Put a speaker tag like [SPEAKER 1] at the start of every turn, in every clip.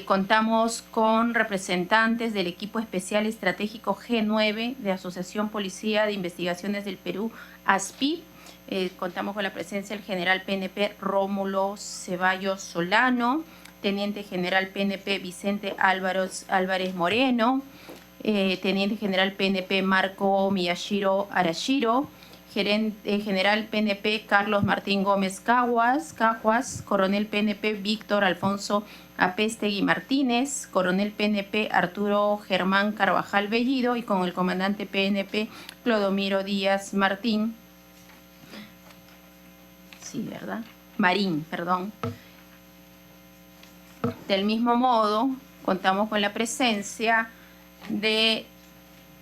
[SPEAKER 1] Contamos con representantes del equipo especial estratégico G9 de Asociación Policía de Investigaciones del Perú, ASPI. Contamos con la presencia del general PNP Rómulo Ceballos Solano, teniente general PNP Vicente Álvarez Moreno, teniente general PNP Marco Miyashiro Arashiro, gerente general PNP Carlos Martín Gómez Caguas, coronel PNP Víctor Alfonso Apestegui Martínez, coronel PNP Arturo Germán Carvajal Bellido y con el comandante PNP Clodomiro Díaz Martín. Sí, ¿verdad? Marín, perdón. Del mismo modo, contamos con la presencia de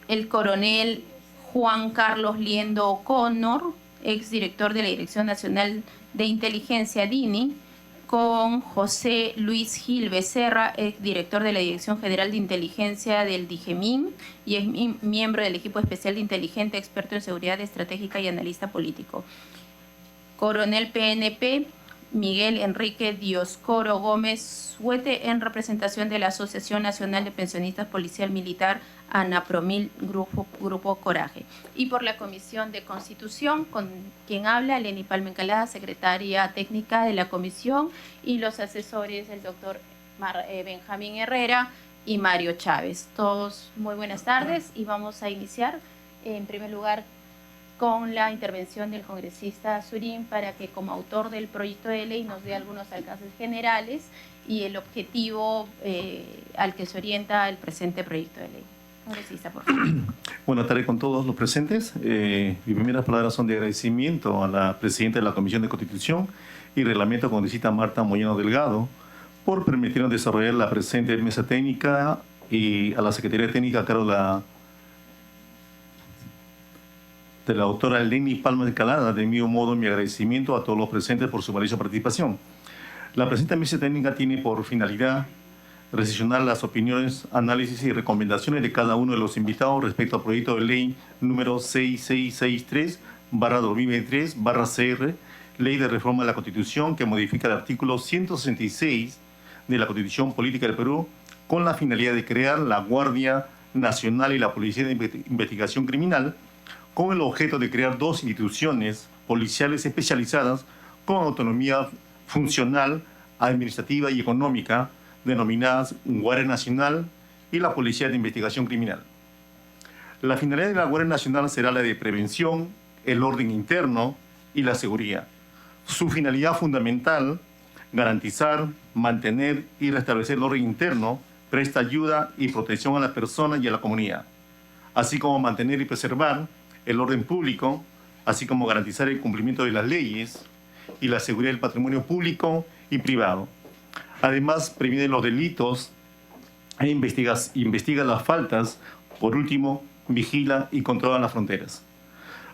[SPEAKER 1] el coronel Juan Carlos Liendo O'Connor, exdirector de la Dirección Nacional de Inteligencia, DINI, con José Luis Gil Becerra, exdirector de la Dirección General de Inteligencia del DIGEMIN y es miembro del equipo especial de inteligente, experto en seguridad estratégica y analista político. Coronel PNP Miguel Enrique Dioscoro Gómez Huete, en representación de la Asociación Nacional de Pensionistas Policial Militar, ANAPROMIL, Grupo Coraje. Y por la Comisión de Constitución, con quien habla Leni Palma Encalada, secretaria técnica de la comisión, y los asesores, el doctor Benjamín Herrera y Mario Chávez. Todos muy buenas tardes y vamos a iniciar en primer lugar con la intervención del congresista Surín para que como autor del proyecto de ley nos dé algunos alcances generales y el objetivo al que se orienta el presente proyecto de ley. Congresista, por favor.
[SPEAKER 2] Buenas tardes con todos los presentes. Mis primeras palabras son de agradecimiento a la presidenta de la Comisión de Constitución y Reglamento, congresista Marta Moyano Delgado, por permitirnos desarrollar la presente mesa técnica, y a la Secretaría Técnica a cargo de la doctora Leni Palma Encalada. De mismo modo, mi agradecimiento a todos los presentes por su valiosa participación. La presente mesa técnica tiene por finalidad recepcionar las opiniones, análisis y recomendaciones de cada uno de los invitados respecto al proyecto de ley número 6663/2023/CR, Ley de Reforma de la Constitución, que modifica el artículo 166 de la Constitución Política del Perú con la finalidad de crear la Guardia Nacional y la Policía de Investigación Criminal, con el objeto de crear dos instituciones policiales especializadas con autonomía funcional, administrativa y económica, denominadas Guardia Nacional y la Policía de Investigación Criminal. La finalidad de la Guardia Nacional será la de prevención, el orden interno y la seguridad. Su finalidad fundamental, garantizar, mantener y restablecer el orden interno, presta ayuda y protección a las personas y a la comunidad, así como mantener y preservar el orden público, así como garantizar el cumplimiento de las leyes y la seguridad del patrimonio público y privado. Además, previene los delitos e investiga las faltas. Por último, vigila y controla las fronteras.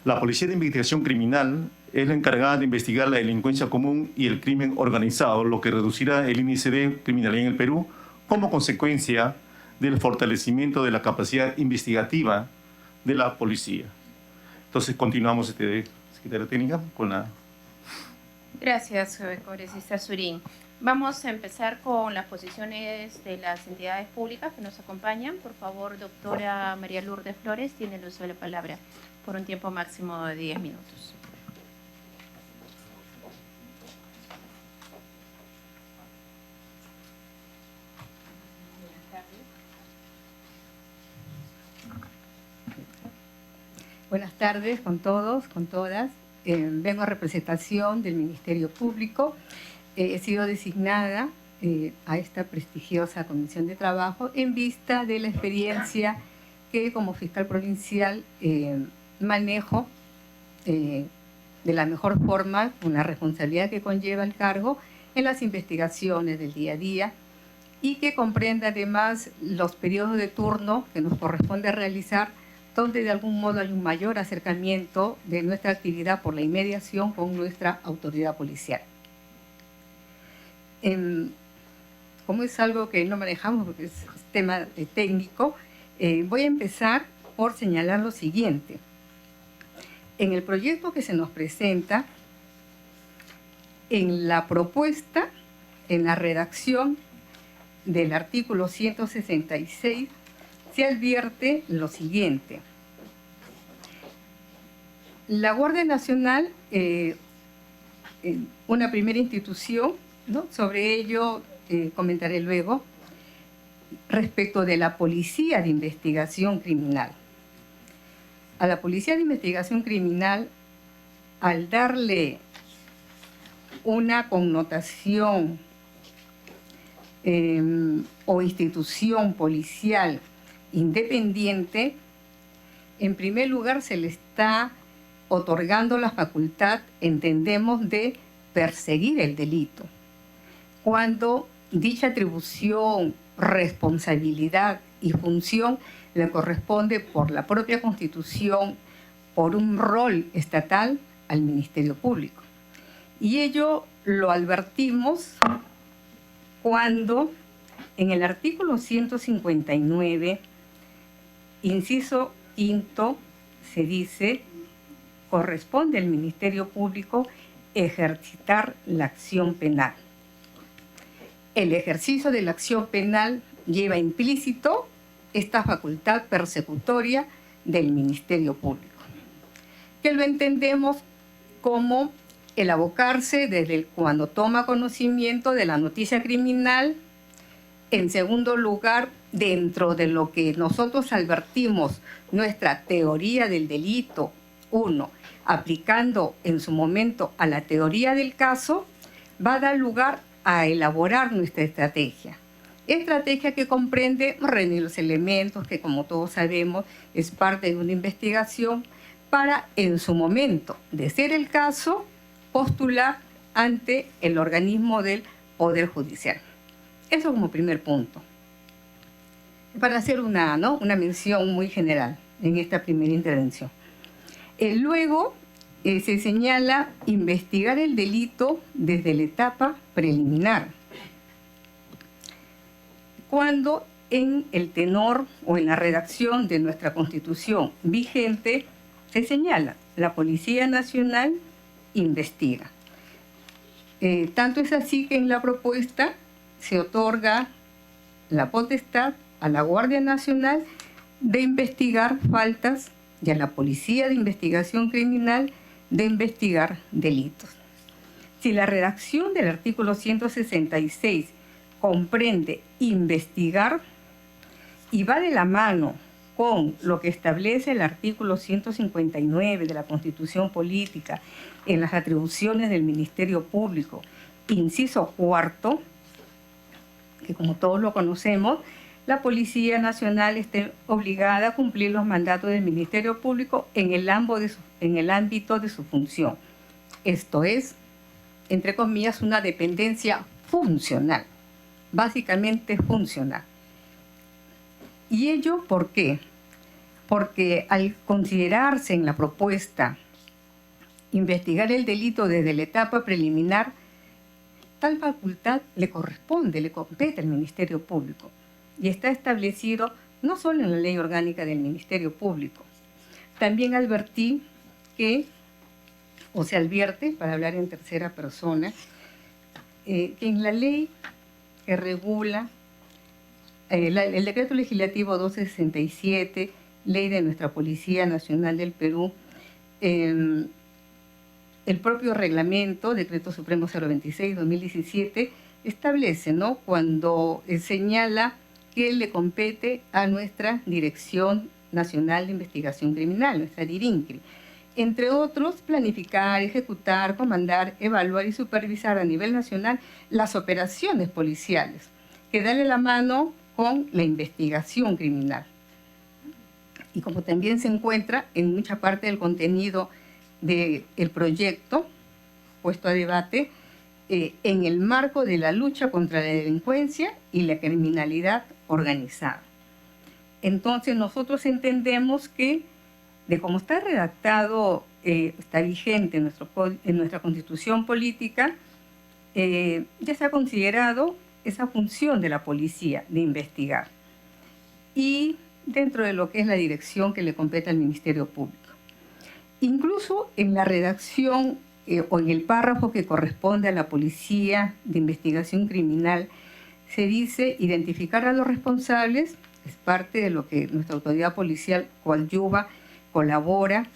[SPEAKER 2] La Policía de Investigación Criminal es la encargada de investigar la delincuencia común y el crimen organizado, lo que reducirá el índice de criminalidad en el Perú como consecuencia del fortalecimiento de la capacidad investigativa de la policía. Entonces, continuamos, secretaria técnica, con la...
[SPEAKER 1] Gracias, congresista Surín. Vamos a empezar con las posiciones de las entidades públicas que nos acompañan. Por favor, doctora María Lourdes Flores, tiene el uso de la palabra por un tiempo máximo de 10 minutos.
[SPEAKER 3] Buenas tardes con todos, con todas. Vengo a representación del Ministerio Público. He sido designada a esta prestigiosa comisión de trabajo en vista de la experiencia que como fiscal provincial manejo de la mejor forma, con la responsabilidad que conlleva el cargo en las investigaciones del día a día, y que comprende además los periodos de turno que nos corresponde realizar, donde de algún modo hay un mayor acercamiento de nuestra actividad por la inmediación con nuestra autoridad policial. Como es algo que no manejamos porque es tema técnico, voy a empezar por señalar lo siguiente. En el proyecto que se nos presenta, en la propuesta, en la redacción, del artículo 166 se advierte lo siguiente. La Guardia Nacional, una primera institución, ¿no? Sobre ello comentaré luego, respecto de la Policía de Investigación Criminal. A la Policía de Investigación Criminal, al darle una connotación o institución policial independiente, en primer lugar se le está otorgando la facultad, entendemos, de perseguir el delito, cuando dicha atribución, responsabilidad y función le corresponde por la propia Constitución, por un rol estatal, al Ministerio Público. Y ello lo advertimos cuando en el artículo 159, inciso quinto, se dice: corresponde al Ministerio Público ejercitar la acción penal. El ejercicio de la acción penal lleva implícito esta facultad persecutoria del Ministerio Público, que lo entendemos como el abocarse desde cuando toma conocimiento de la noticia criminal. En segundo lugar, dentro de lo que nosotros advertimos nuestra teoría del delito, uno, aplicando en su momento a la teoría del caso, va a dar lugar a elaborar nuestra estrategia. Estrategia que comprende reunir los elementos que, como todos sabemos, es parte de una investigación para, en su momento, de ser el caso, postular ante el organismo del Poder Judicial. Eso como primer punto. Para hacer una mención muy general en esta primera intervención. Luego se señala investigar el delito desde la etapa preliminar, cuando en el tenor o en la redacción de nuestra Constitución vigente se señala: la Policía Nacional investiga. Tanto es así que en la propuesta se otorga la potestad a la Guardia Nacional de investigar faltas y a la Policía de Investigación Criminal de investigar delitos. Si la redacción del artículo 166 comprende investigar y va de la mano con lo que establece el artículo 159 de la Constitución Política en las atribuciones del Ministerio Público, inciso cuarto, que como todos lo conocemos, la Policía Nacional está obligada a cumplir los mandatos del Ministerio Público en el ámbito de su función. Esto es, entre comillas, una dependencia funcional, básicamente funcional. ¿Y ello por qué? Porque al considerarse en la propuesta investigar el delito desde la etapa preliminar, tal facultad le compete al Ministerio Público. Y está establecido no solo en la Ley Orgánica del Ministerio Público. También advertí que, o se advierte, para hablar en tercera persona, que en la ley que regula el Decreto Legislativo 1267, ley de nuestra Policía Nacional del Perú, el propio reglamento, Decreto Supremo 026-2017, establece, ¿no?, cuando señala que le compete a nuestra Dirección Nacional de Investigación Criminal, nuestra DIRINCRI. Entre otros, planificar, ejecutar, comandar, evaluar y supervisar a nivel nacional las operaciones policiales, que dan la mano con la investigación criminal. Y como también se encuentra en mucha parte del contenido del proyecto puesto a debate, en el marco de la lucha contra la delincuencia y la criminalidad organizada. Entonces nosotros entendemos que, de cómo está redactado, está vigente en nuestra Constitución Política, ya se ha considerado esa función de la policía de investigar, y dentro de lo que es la dirección que le compete al Ministerio Público. Incluso en la redacción o en el párrafo que corresponde a la Policía de Investigación Criminal, se dice identificar a los responsables, es parte de lo que nuestra autoridad policial coadyuva, colabora,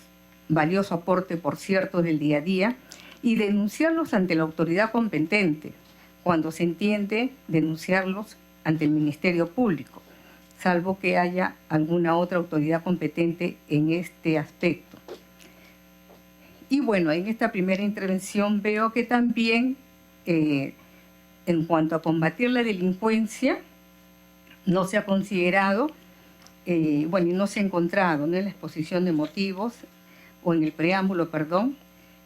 [SPEAKER 3] valioso aporte, por cierto, del día a día, y denunciarlos ante la autoridad competente, cuando se entiende denunciarlos ante el Ministerio Público, salvo que haya alguna otra autoridad competente en este aspecto. Y bueno, en esta primera intervención veo que también, en cuanto a combatir la delincuencia, no se ha considerado, bueno, y no se ha encontrado, ¿no?, en la exposición de motivos, o en el preámbulo, perdón,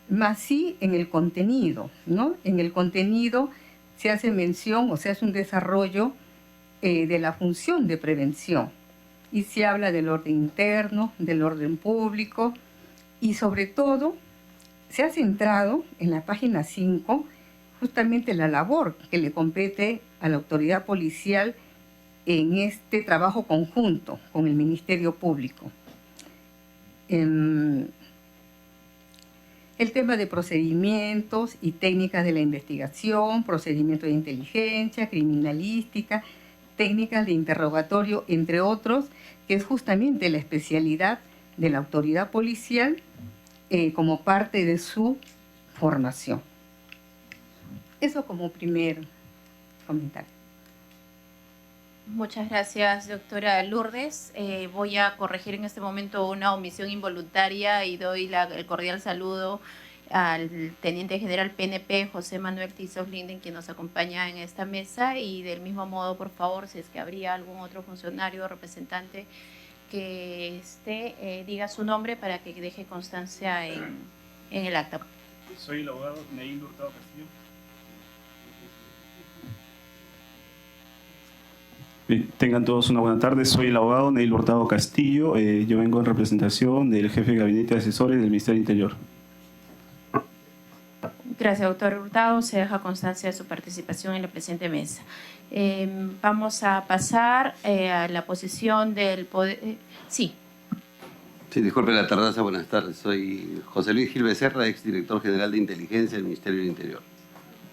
[SPEAKER 3] más sí en el contenido, ¿no? En el contenido se hace mención o se hace un desarrollo de la función de prevención, y se habla del orden interno, del orden público, y sobre todo se ha centrado en la página 5 justamente la labor que le compete a la autoridad policial en este trabajo conjunto con el Ministerio Público. El tema de procedimientos y técnicas de la investigación, procedimientos de inteligencia, criminalística, técnicas de interrogatorio, entre otros, que es justamente la especialidad de la autoridad policial como parte de su formación. Eso como primer comentario.
[SPEAKER 1] Muchas gracias, doctora Lourdes. Voy a corregir en este momento una omisión involuntaria y doy el cordial saludo al Teniente General PNP, José Manuel Tizos Linden, quien nos acompaña en esta mesa, y del mismo modo, por favor, si es que habría algún otro funcionario o representante que diga su nombre para que deje constancia en el acta.
[SPEAKER 4] Soy el abogado Neil Hurtado Castillo. Bien, tengan todos una buena tarde. Soy el abogado Neil Hurtado Castillo. Yo vengo en representación del jefe de gabinete de asesores del Ministerio del Interior.
[SPEAKER 1] Gracias, doctor Hurtado. Se deja constancia de su participación en la presente mesa. Vamos a pasar a la posición del poder. Sí.
[SPEAKER 5] Sí, disculpe la tardanza. Buenas tardes. Soy José Luis Gil Becerra, exdirector general de Inteligencia del Ministerio del Interior.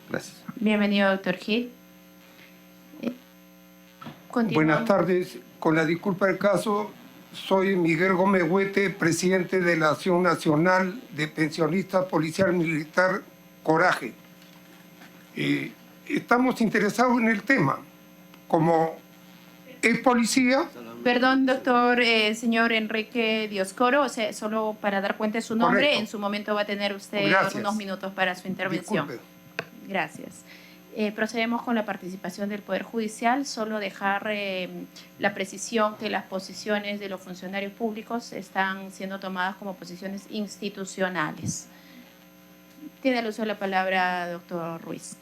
[SPEAKER 5] Gracias.
[SPEAKER 1] Bienvenido, doctor Gil.
[SPEAKER 6] Buenas tardes. Con la disculpa del caso, soy Miguel Gómez Huete, presidente de la Acción Nacional de Pensionistas Policial Militar Coraje. Estamos interesados en el tema. Como es policía...
[SPEAKER 1] Perdón, doctor, señor Enrique Dioscoro, o sea, solo para dar cuenta de su nombre,
[SPEAKER 6] Correcto.
[SPEAKER 1] En su momento va a tener usted unos minutos para su intervención.
[SPEAKER 6] Disculpe.
[SPEAKER 1] Gracias. Procedemos con la participación del Poder Judicial. Solo dejar la precisión que las posiciones de los funcionarios públicos están siendo tomadas como posiciones institucionales. Tiene el uso de la palabra, doctor Ruiz.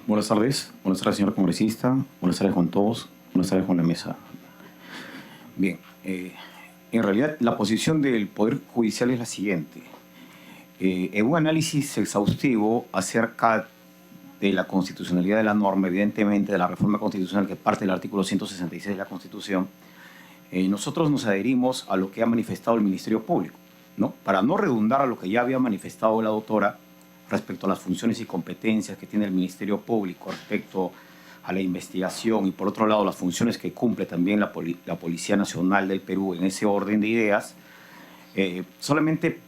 [SPEAKER 7] Buenas tardes, señor congresista, buenas tardes con todos, buenas tardes con la mesa. Bien, en realidad la posición del Poder Judicial es la siguiente. En un análisis exhaustivo acerca de la constitucionalidad de la norma, evidentemente de la reforma constitucional que parte del artículo 166 de la Constitución, nosotros nos adherimos a lo que ha manifestado el Ministerio Público, ¿no? Para no redundar a lo que ya había manifestado la doctora respecto a las funciones y competencias que tiene el Ministerio Público respecto a la investigación y, por otro lado, las funciones que cumple también la Policía Nacional del Perú en ese orden de ideas, solamente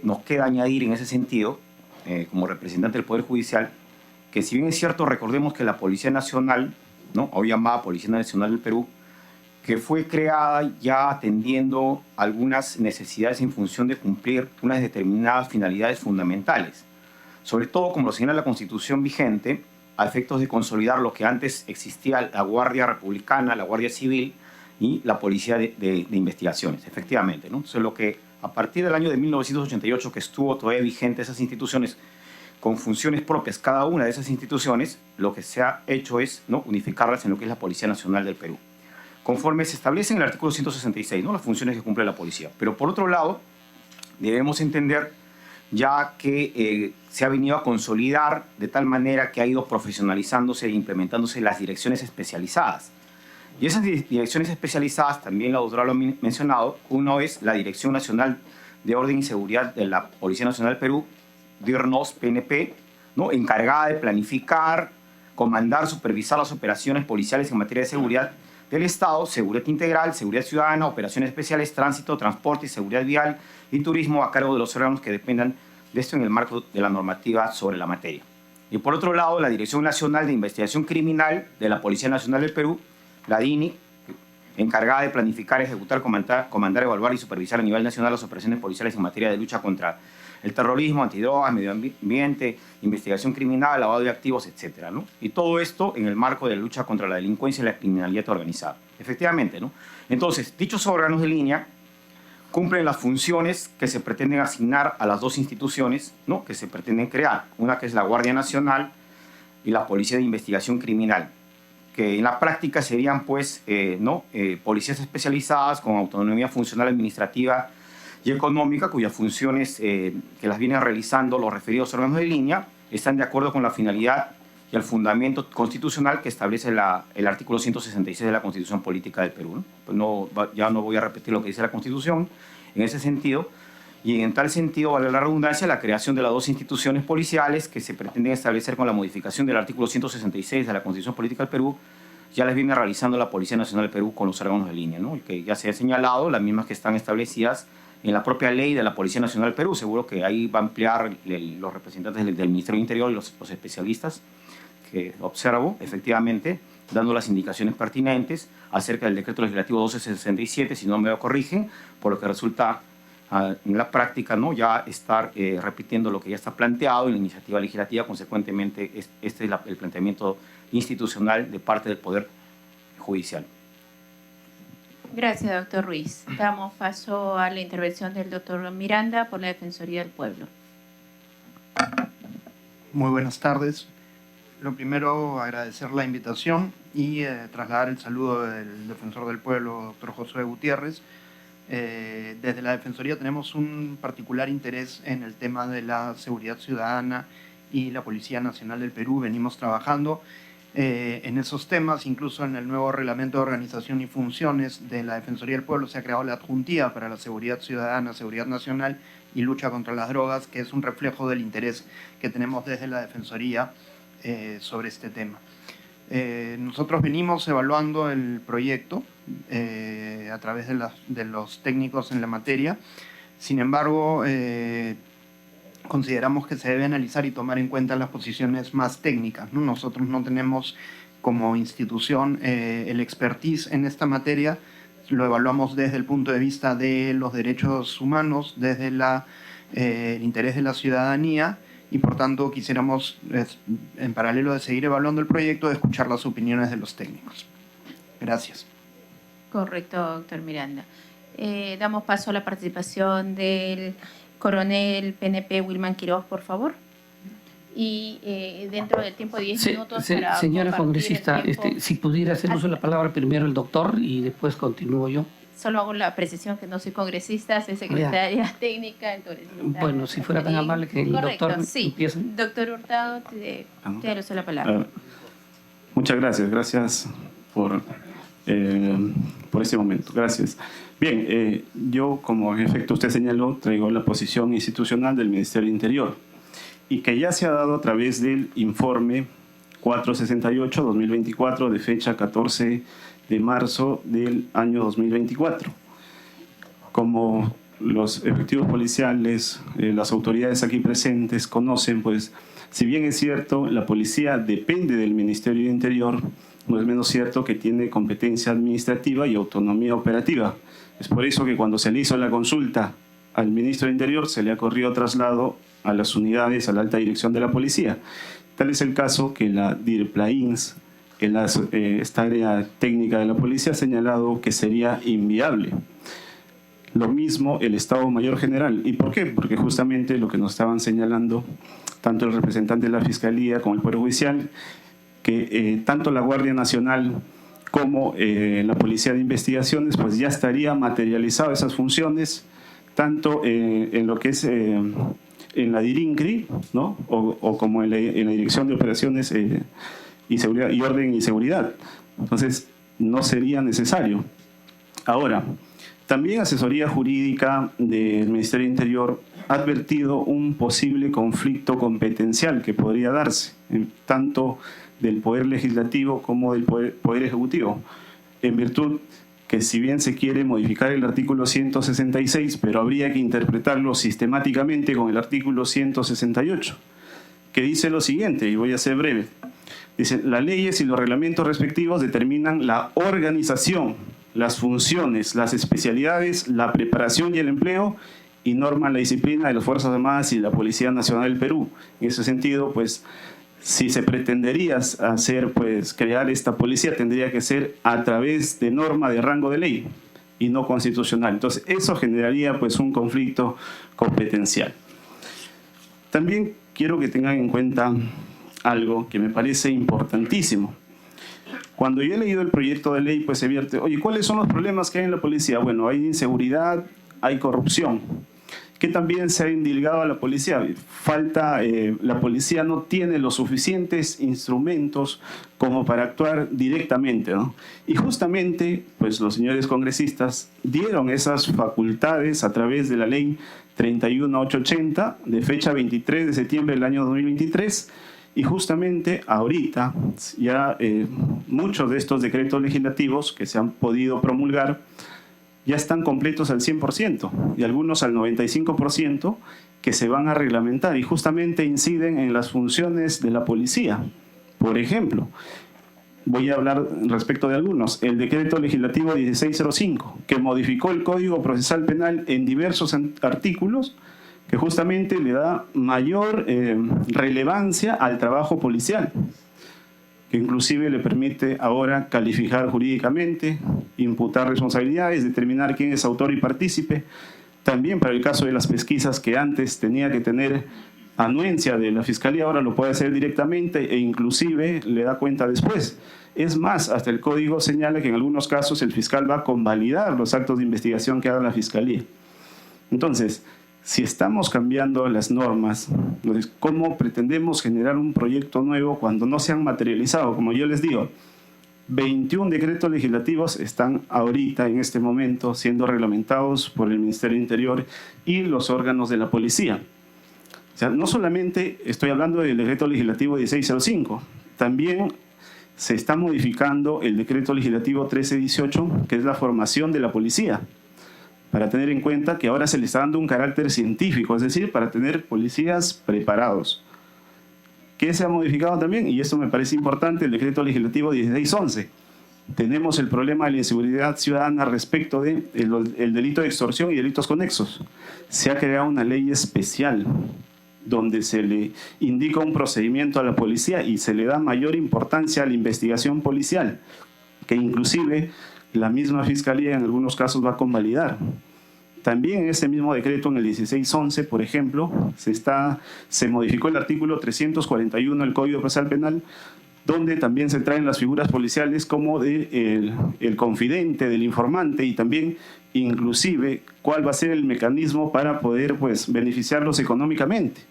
[SPEAKER 7] nos queda añadir en ese sentido, como representante del Poder Judicial, que si bien es cierto, recordemos que la Policía Nacional, ¿no?, hoy llamada Policía Nacional del Perú, que fue creada ya atendiendo algunas necesidades en función de cumplir unas determinadas finalidades fundamentales, sobre todo, como lo señala la Constitución vigente, a efectos de consolidar lo que antes existía, la Guardia Republicana, la Guardia Civil y la Policía de Investigaciones, efectivamente, ¿no? Entonces, lo que a partir del año de 1988, que estuvo todavía vigente esas instituciones con funciones propias, cada una de esas instituciones, lo que se ha hecho es, ¿no?, unificarlas en lo que es la Policía Nacional del Perú, conforme se establece en el artículo 166, ¿no?, las funciones que cumple la policía. Pero por otro lado, debemos entender ya que se ha venido a consolidar de tal manera que ha ido profesionalizándose e implementándose las direcciones especializadas. Y esas direcciones especializadas, también la doctora lo ha mencionado, uno es la Dirección Nacional de Orden y Seguridad de la Policía Nacional del Perú, DIRNOS, PNP, ¿no?, encargada de planificar, comandar, supervisar las operaciones policiales en materia de seguridad del Estado, seguridad integral, seguridad ciudadana, operaciones especiales, tránsito, transporte y seguridad vial y turismo a cargo de los órganos que dependan de esto en el marco de la normativa sobre la materia. Y por otro lado, la Dirección Nacional de Investigación Criminal de la Policía Nacional del Perú, la DINI, encargada de planificar, ejecutar, comandar, evaluar y supervisar a nivel nacional las operaciones policiales en materia de lucha contra el terrorismo, antidrogas, medio ambiente, investigación criminal, lavado de activos, etc., ¿no? Y todo esto en el marco de la lucha contra la delincuencia y la criminalidad organizada. Efectivamente, ¿no? Entonces, dichos órganos de línea cumplen las funciones que se pretenden asignar a las dos instituciones, ¿no?, que se pretenden crear. Una que es la Guardia Nacional y la Policía de Investigación Criminal, que en la práctica serían pues, policías especializadas con autonomía funcional, administrativa y económica, cuyas funciones que las vienen realizando los referidos órganos de línea están de acuerdo con la finalidad y el fundamento constitucional que establece el artículo 166 de la Constitución Política del Perú, ¿no? Pues ya no voy a repetir lo que dice la Constitución en ese sentido, y en tal sentido, vale la redundancia, la creación de las dos instituciones policiales que se pretenden establecer con la modificación del artículo 166 de la Constitución Política del Perú, ya las viene realizando la Policía Nacional del Perú con los órganos de línea, ¿no? Y que ya se ha señalado, las mismas que están establecidas en la propia ley de la Policía Nacional del Perú. Seguro que ahí va a ampliar los representantes del Ministerio del Interior y los especialistas que observo, efectivamente, dando las indicaciones pertinentes acerca del decreto legislativo 1267, si no me lo corrigen, por lo que resulta en la práctica, ¿no?, ya estar repitiendo lo que ya está planteado en la iniciativa legislativa. Consecuentemente, este es el planteamiento institucional de parte del Poder Judicial.
[SPEAKER 1] Gracias, doctor Ruiz. Damos paso a la intervención del doctor Miranda por la Defensoría del Pueblo.
[SPEAKER 8] Muy buenas tardes. Lo primero, agradecer la invitación y trasladar el saludo del Defensor del Pueblo, doctor Josué Gutiérrez. Desde la Defensoría tenemos un particular interés en el tema de la seguridad ciudadana y la Policía Nacional del Perú. Venimos trabajando en esos temas, incluso en el nuevo reglamento de organización y funciones de la Defensoría del Pueblo se ha creado la adjuntía para la seguridad ciudadana, seguridad nacional y lucha contra las drogas, que es un reflejo del interés que tenemos desde la Defensoría sobre este tema. Nosotros venimos evaluando el proyecto a través de los técnicos en la materia. Sin embargo, consideramos que se debe analizar y tomar en cuenta las posiciones más técnicas, ¿no? Nosotros no tenemos como institución el expertise en esta materia, lo evaluamos desde el punto de vista de los derechos humanos, desde el interés de la ciudadanía, y por tanto quisiéramos, en paralelo de seguir evaluando el proyecto, de escuchar las opiniones de los técnicos. Gracias.
[SPEAKER 1] Correcto, doctor Miranda. Damos paso a la participación del coronel PNP Wilman Quiroz, por favor. Y dentro del tiempo de 10 minutos para
[SPEAKER 9] señora congresista, si pudiera hacer uso de la palabra primero el doctor y después continúo yo.
[SPEAKER 1] Solo hago la precisión que no soy congresista, soy secretaria técnica. Entonces,
[SPEAKER 9] bueno, si fuera tan amable que el doctor empiece.
[SPEAKER 1] Doctor Hurtado, te doy la palabra.
[SPEAKER 4] Muchas gracias por este momento. Gracias. Bien, yo, como en efecto usted señaló, traigo la posición institucional del Ministerio del Interior y que ya se ha dado a través del informe 468-2024 de fecha 14 de marzo del año 2024. Como los efectivos policiales, las autoridades aquí presentes conocen, pues, si bien es cierto, la policía depende del Ministerio del Interior, no es menos cierto que tiene competencia administrativa y autonomía operativa. Es por eso que cuando se le hizo la consulta al ministro del Interior, se le ha corrido traslado a las unidades, a la alta dirección de la policía. Tal es el caso que la DIRPLAINS, esta área técnica de la policía, ha señalado que sería inviable. Lo mismo el Estado Mayor General. ¿Y por qué? Porque justamente lo que nos estaban señalando tanto el representante de la Fiscalía como el Poder Judicial, que tanto la Guardia Nacional como la Policía de Investigaciones, pues ya estaría materializado esas funciones, tanto en lo que es en la DIRINCRI, ¿no?, o como en la Dirección de Operaciones y Seguridad y Orden y Seguridad. Entonces, no sería necesario. Ahora, también Asesoría Jurídica del Ministerio del Interior ha advertido un posible conflicto competencial que podría darse, tanto del Poder Legislativo como del Poder Ejecutivo, en virtud que si bien se quiere modificar el artículo 166, pero habría que interpretarlo sistemáticamente con el artículo 168, que dice lo siguiente, y voy a ser breve. Dice, las leyes y los reglamentos respectivos determinan la organización, las funciones, las especialidades, la preparación y el empleo, y norman la disciplina de las Fuerzas Armadas y la Policía Nacional del Perú. En ese sentido, pues, si se pretendería hacer, pues, crear esta policía, tendría que ser a través de norma de rango de ley y no constitucional. Entonces, eso generaría, pues, un conflicto competencial. También quiero que tengan en cuenta algo que me parece importantísimo. Cuando yo he leído el proyecto de ley, pues se vierte, oye, ¿cuáles son los problemas que hay en la policía? Bueno, hay inseguridad, hay corrupción, que también se ha indilgado a la policía. Falta, la policía no tiene los suficientes instrumentos como para actuar directamente, ¿no? Y justamente, pues los señores congresistas dieron esas facultades a través de la ley 31880, de fecha 23 de septiembre del año 2023, y justamente ahorita ya muchos de estos decretos legislativos que se han podido promulgar ya están completos al 100% y algunos al 95% que se van a reglamentar y justamente inciden en las funciones de la policía. Por ejemplo, voy a hablar respecto de algunos. El decreto legislativo 1605, que modificó el Código Procesal Penal en diversos artículos, que justamente le da mayor relevancia al trabajo policial, que inclusive le permite ahora calificar jurídicamente, imputar responsabilidades, determinar quién es autor y partícipe. También para el caso de las pesquisas que antes tenía que tener anuencia de la Fiscalía, ahora lo puede hacer directamente e inclusive le da cuenta después. Es más, hasta el código señala que en algunos casos el fiscal va a convalidar los actos de investigación que haga la Fiscalía. Entonces, si estamos cambiando las normas, ¿cómo pretendemos generar un proyecto nuevo cuando no se han materializado? Como yo les digo, 21 decretos legislativos están ahorita, en este momento, siendo reglamentados por el Ministerio del Interior y los órganos de la policía. O sea, no solamente estoy hablando del decreto legislativo 1605, también se está modificando el decreto legislativo 1318, que es la formación de la policía, para tener en cuenta que ahora se le está dando un carácter científico, es decir, para tener policías preparados. ¿Qué se ha modificado también? Y esto me parece importante, el decreto legislativo 1611. Tenemos el problema de la inseguridad ciudadana respecto del delito de extorsión y delitos conexos. Se ha creado una ley especial donde se le indica un procedimiento a la policía y se le da mayor importancia a la investigación policial, que inclusive la misma Fiscalía en algunos casos va a convalidar. También en ese mismo decreto, en el 1611, por ejemplo, se modificó el artículo 341 del Código Procesal Penal, donde también se traen las figuras policiales como el confidente, del informante, y también inclusive cuál va a ser el mecanismo para poder, pues, beneficiarlos económicamente.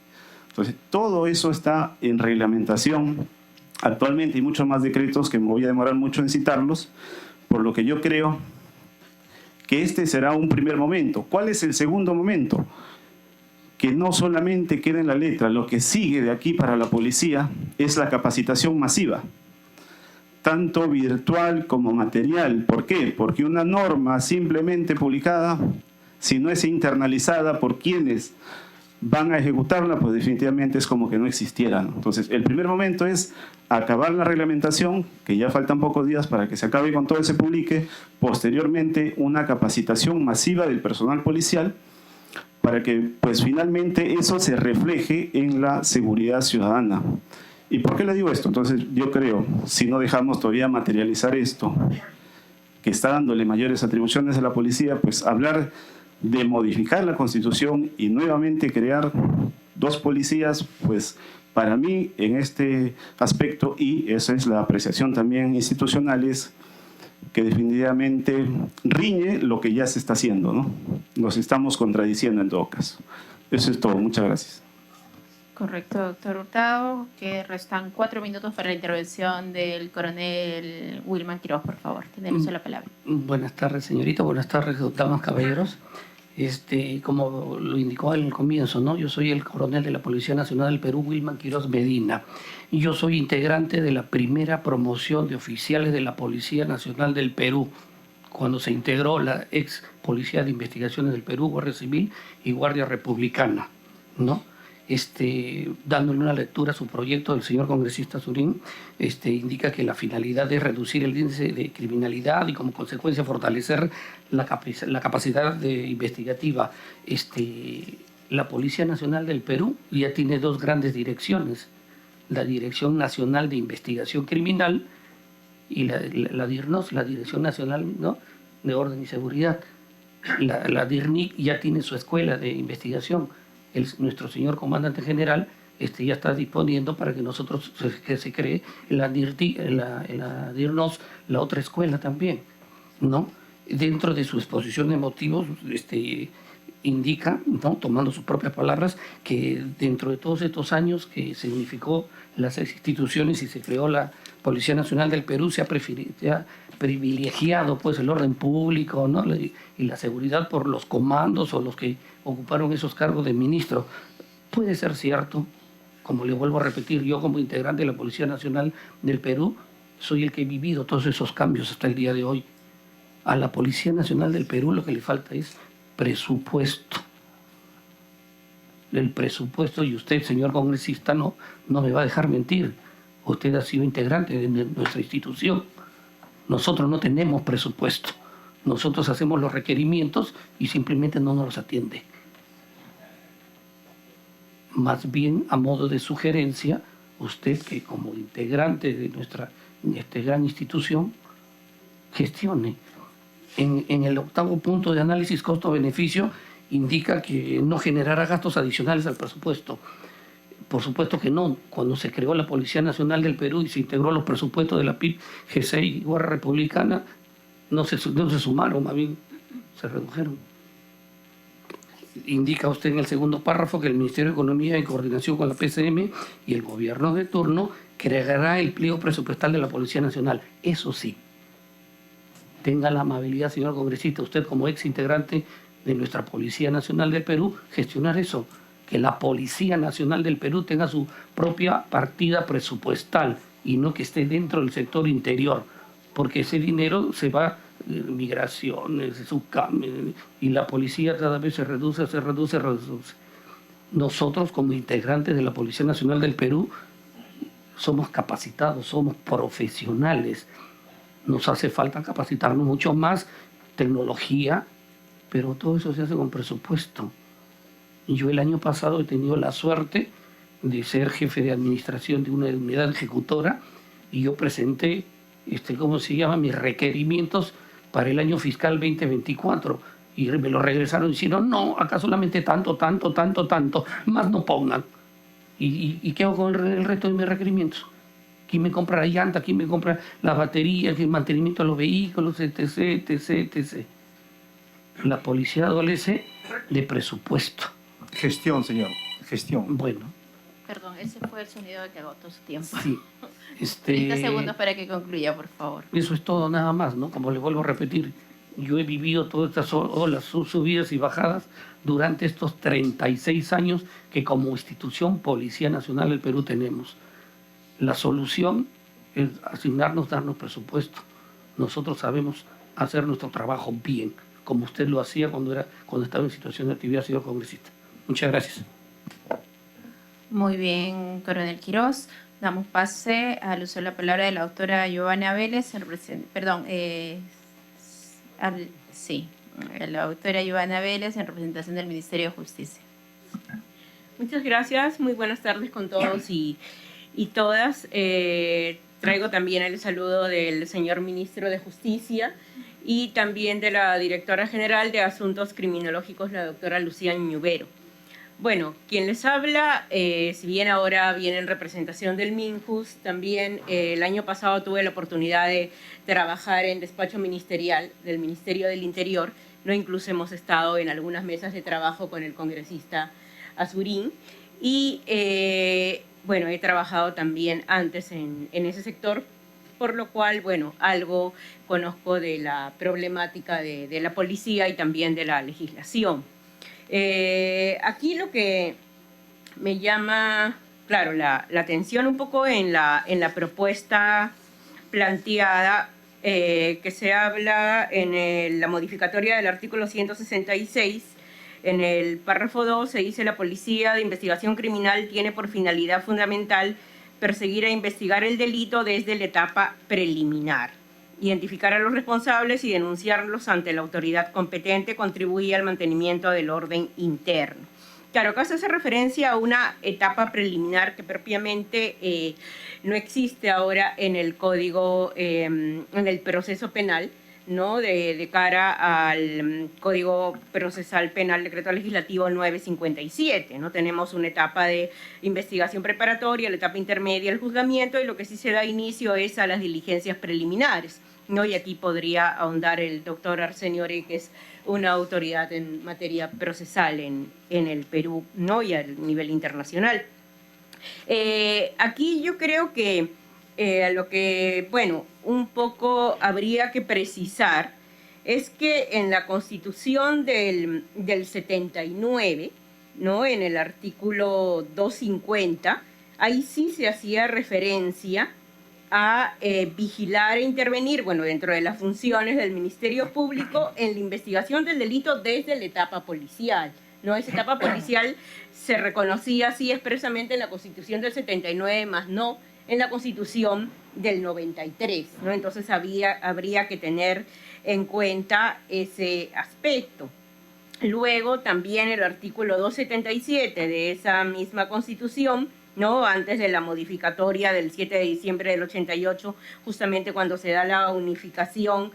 [SPEAKER 4] Entonces, todo eso está en reglamentación actualmente y muchos más decretos que me voy a demorar mucho en citarlos, por lo que yo creo que este será un primer momento. ¿Cuál es el segundo momento? Que no solamente quede en la letra, lo que sigue de aquí para la policía es la capacitación masiva, tanto virtual como material. ¿Por qué? Porque una norma simplemente publicada, si no es internalizada por quienes van a ejecutarla, pues definitivamente es como que no existiera, ¿no? Entonces, el primer momento es acabar la reglamentación, que ya faltan pocos días para que se acabe con todo y se publique. Posteriormente, una capacitación masiva del personal policial para que, pues, finalmente eso se refleje en la seguridad ciudadana. ¿Y por qué le digo esto? Entonces, yo creo, si no dejamos todavía materializar esto, que está dándole mayores atribuciones a la policía, pues hablar de modificar la Constitución y nuevamente crear dos policías, pues para mí en este aspecto, y esa es la apreciación también institucional, es que definitivamente riñe lo que ya se está haciendo, ¿no? Nos estamos contradiciendo en todo caso. Eso es todo. Muchas gracias.
[SPEAKER 1] Correcto, doctor Hurtado, que restan 4 minutos para la intervención del coronel Wilman Quiroz, por favor. Tenemos la palabra.
[SPEAKER 9] Buenas tardes, señorita. Buenas tardes, damas, caballeros. Como lo indicó en el comienzo, ¿no? Yo soy el coronel de la Policía Nacional del Perú, Wilman Quiroz Medina. Y yo soy integrante de la primera promoción de oficiales de la Policía Nacional del Perú, cuando se integró la ex Policía de Investigaciones del Perú, Guardia Civil y Guardia Republicana, ¿no? Dándole una lectura a su proyecto, el señor congresista Surín indica que la finalidad es reducir el índice de criminalidad y como consecuencia fortalecer la capacidad investigativa. La Policía Nacional del Perú ya tiene dos grandes direcciones, la Dirección Nacional de Investigación Criminal y la DIRNOS, la Dirección Nacional, ¿no?, de Orden y Seguridad. La DIRNIC ya tiene su escuela de investigación. Nuestro señor comandante general ya está disponiendo para que nosotros se cree en la DIRNOS la otra escuela también, ¿no? Dentro de su exposición de motivos indica, ¿no?, tomando sus propias palabras, que dentro de todos estos años que se unificó las instituciones y se creó la Policía Nacional del Perú, se ha privilegiado pues el orden público, ¿no?, y la seguridad por los comandos o los que ocuparon esos cargos de ministro. Puede ser cierto, como le vuelvo a repetir, yo como integrante de la Policía Nacional del Perú soy el que he vivido todos esos cambios hasta el día de hoy. A la Policía Nacional del Perú lo que le falta es presupuesto. El presupuesto, y usted, señor congresista, no me va a dejar mentir. Usted ha sido integrante de nuestra institución. Nosotros no tenemos presupuesto. Nosotros hacemos los requerimientos y simplemente no nos los atiende. Más bien, a modo de sugerencia, usted, que como integrante de nuestra gran institución, gestione. En el 8º punto de análisis costo-beneficio indica que no generará gastos adicionales al presupuesto. Por supuesto que no. Cuando se creó la Policía Nacional del Perú y se integró a los presupuestos de la PIB, G6 y Guardia Republicana, no se sumaron, más bien se redujeron. Indica usted en el segundo párrafo que el Ministerio de Economía, en coordinación con la PCM y el gobierno de turno, creará el pliego presupuestal de la Policía Nacional. Eso sí, tenga la amabilidad, señor congresista, usted como ex integrante de nuestra Policía Nacional del Perú, gestionar eso, que la Policía Nacional del Perú tenga su propia partida presupuestal y no que esté dentro del sector interior, porque ese dinero se va migraciones, y la policía cada vez se reduce. Nosotros como integrantes de la Policía Nacional del Perú somos capacitados, somos profesionales. Nos hace falta capacitarnos mucho más, tecnología, pero todo eso se hace con presupuesto. Yo el año pasado he tenido la suerte de ser jefe de administración de una unidad ejecutora y yo presenté, mis requerimientos para el año fiscal 2024 y me lo regresaron diciendo, no, acá solamente tanto, más no pongan. ¿Y qué hago con el resto de mis requerimientos? ¿Quién me compra la llanta? ¿Quién me compra las baterías? ¿El mantenimiento de los vehículos? etc. La policía adolece de presupuesto.
[SPEAKER 2] Gestión, señor. Gestión.
[SPEAKER 9] Bueno.
[SPEAKER 1] Perdón, ese fue el sonido de que agotó su tiempo.
[SPEAKER 9] Sí.
[SPEAKER 1] 30 segundos para que concluya, por favor.
[SPEAKER 9] Eso es todo, nada más, ¿no? Como le vuelvo a repetir, yo he vivido todas estas olas, subidas y bajadas durante estos 36 años que como institución Policía Nacional del Perú tenemos. La solución es darnos presupuesto. Nosotros sabemos hacer nuestro trabajo bien, como usted lo hacía cuando estaba en situación de actividad, señor congresista. Muchas gracias.
[SPEAKER 1] Muy bien, coronel Quiroz. Damos pase al uso de la palabra de la doctora Giovanna Vélez, la doctora Giovanna Vélez en representación del Ministerio de Justicia.
[SPEAKER 10] Muchas gracias, muy buenas tardes con todos y todas. Traigo también el saludo del señor Ministro de Justicia y también de la Directora General de Asuntos Criminológicos, la doctora Lucía Ñubero. Bueno, quien les habla, si bien ahora viene en representación del MINJUS, también el año pasado tuve la oportunidad de trabajar en despacho ministerial del Ministerio del Interior, ¿no? Incluso hemos estado en algunas mesas de trabajo con el congresista Azurín y, bueno, he trabajado también antes en ese sector por lo cual, bueno, algo conozco de la problemática de la policía y también de la legislación. Aquí lo que me llama, claro, la atención un poco en la propuesta planteada, que se habla en la modificatoria del artículo 166, en el párrafo 2 se dice: la Policía de Investigación Criminal tiene por finalidad fundamental perseguir e investigar el delito desde la etapa preliminar. Identificar a los responsables y denunciarlos ante la autoridad competente contribuye al mantenimiento del orden interno. Claro, acá se hace referencia a una etapa preliminar que propiamente no existe ahora en el código, en el proceso penal, ¿no? De cara al Código Procesal Penal, Decreto Legislativo 957, ¿no? Tenemos una etapa de investigación preparatoria, la etapa intermedia, el juzgamiento, y lo que sí se da inicio es a las diligencias preliminares, ¿no? Y aquí podría ahondar el doctor Arsenio Ore, que es una autoridad en materia procesal en el Perú, ¿no? Y a nivel internacional. Aquí yo creo que lo que, bueno, un poco habría que precisar es que en la Constitución del 79, ¿no? En el artículo 250, ahí sí se hacía referencia a vigilar e intervenir, bueno, dentro de las funciones del Ministerio Público en la investigación del delito desde la etapa policial, ¿no? Esa etapa policial se reconocía así expresamente en la Constitución del 79, más no en la Constitución del 93, ¿no? Entonces habría que tener en cuenta ese aspecto. Luego también el artículo 277 de esa misma Constitución, ¿no? Antes de la modificatoria del 7 de diciembre del 88, justamente cuando se da la unificación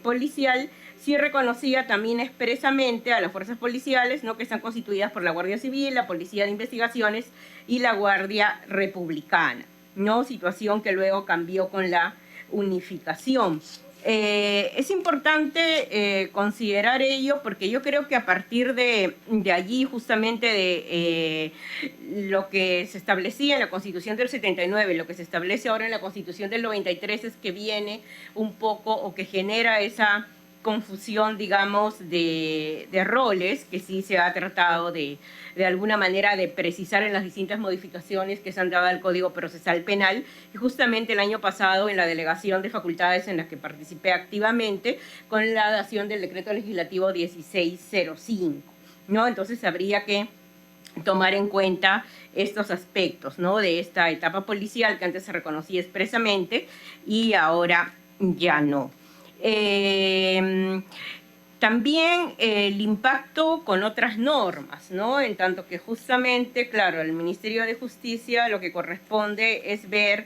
[SPEAKER 10] policial, sí reconocía también expresamente a las fuerzas policiales, ¿no? Que están constituidas por la Guardia Civil, la Policía de Investigaciones y la Guardia Republicana, ¿no? Situación que luego cambió con la unificación. Es importante considerar ello porque yo creo que a partir de allí, justamente de lo que se establecía en la Constitución del 79, lo que se establece ahora en la Constitución del 93, es que viene un poco, o que genera esa confusión, digamos, de roles, que sí se ha tratado de alguna manera de precisar en las distintas modificaciones que se han dado al Código Procesal Penal. Y justamente el año pasado, en la delegación de facultades en la que participé activamente, con la dación del Decreto Legislativo 1605, ¿no? Entonces habría que tomar en cuenta estos aspectos, ¿no? De esta etapa policial que antes se reconocía expresamente y ahora ya no. También el impacto con otras normas, ¿no? En tanto que justamente, claro, el Ministerio de Justicia lo que corresponde es ver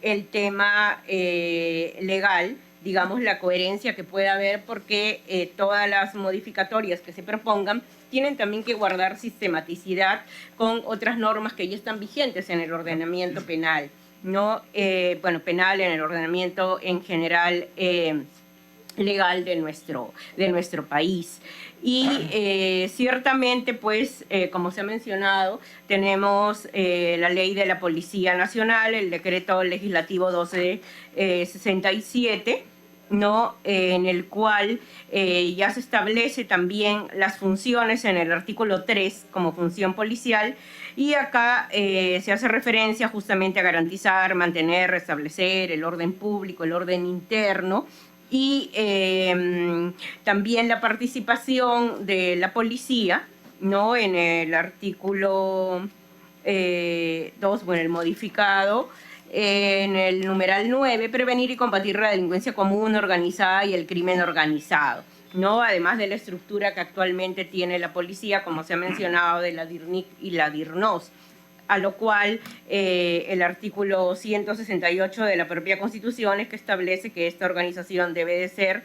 [SPEAKER 10] el tema legal, digamos, la coherencia que pueda haber, porque todas las modificatorias que se propongan tienen también que guardar sistematicidad con otras normas que ya están vigentes en el ordenamiento penal, ¿no? Bueno, penal, en el ordenamiento en general legal de nuestro país. Y ciertamente, pues, como se ha mencionado, tenemos la ley de la Policía Nacional, el decreto legislativo 1267, ¿no? En el cual ya se establece también las funciones en el artículo 3 como función policial, y acá se hace referencia justamente a garantizar, mantener, restablecer el orden público, el orden interno, y también la participación de la policía, ¿no? En el artículo 2, bueno, el modificado, en el numeral 9, prevenir y combatir la delincuencia común, organizada y el crimen organizado, ¿no? Además de la estructura que actualmente tiene la policía, como se ha mencionado, de la DIRNIC y la DIRNOS, a lo cual el artículo 168 de la propia Constitución es que establece que esta organización debe de ser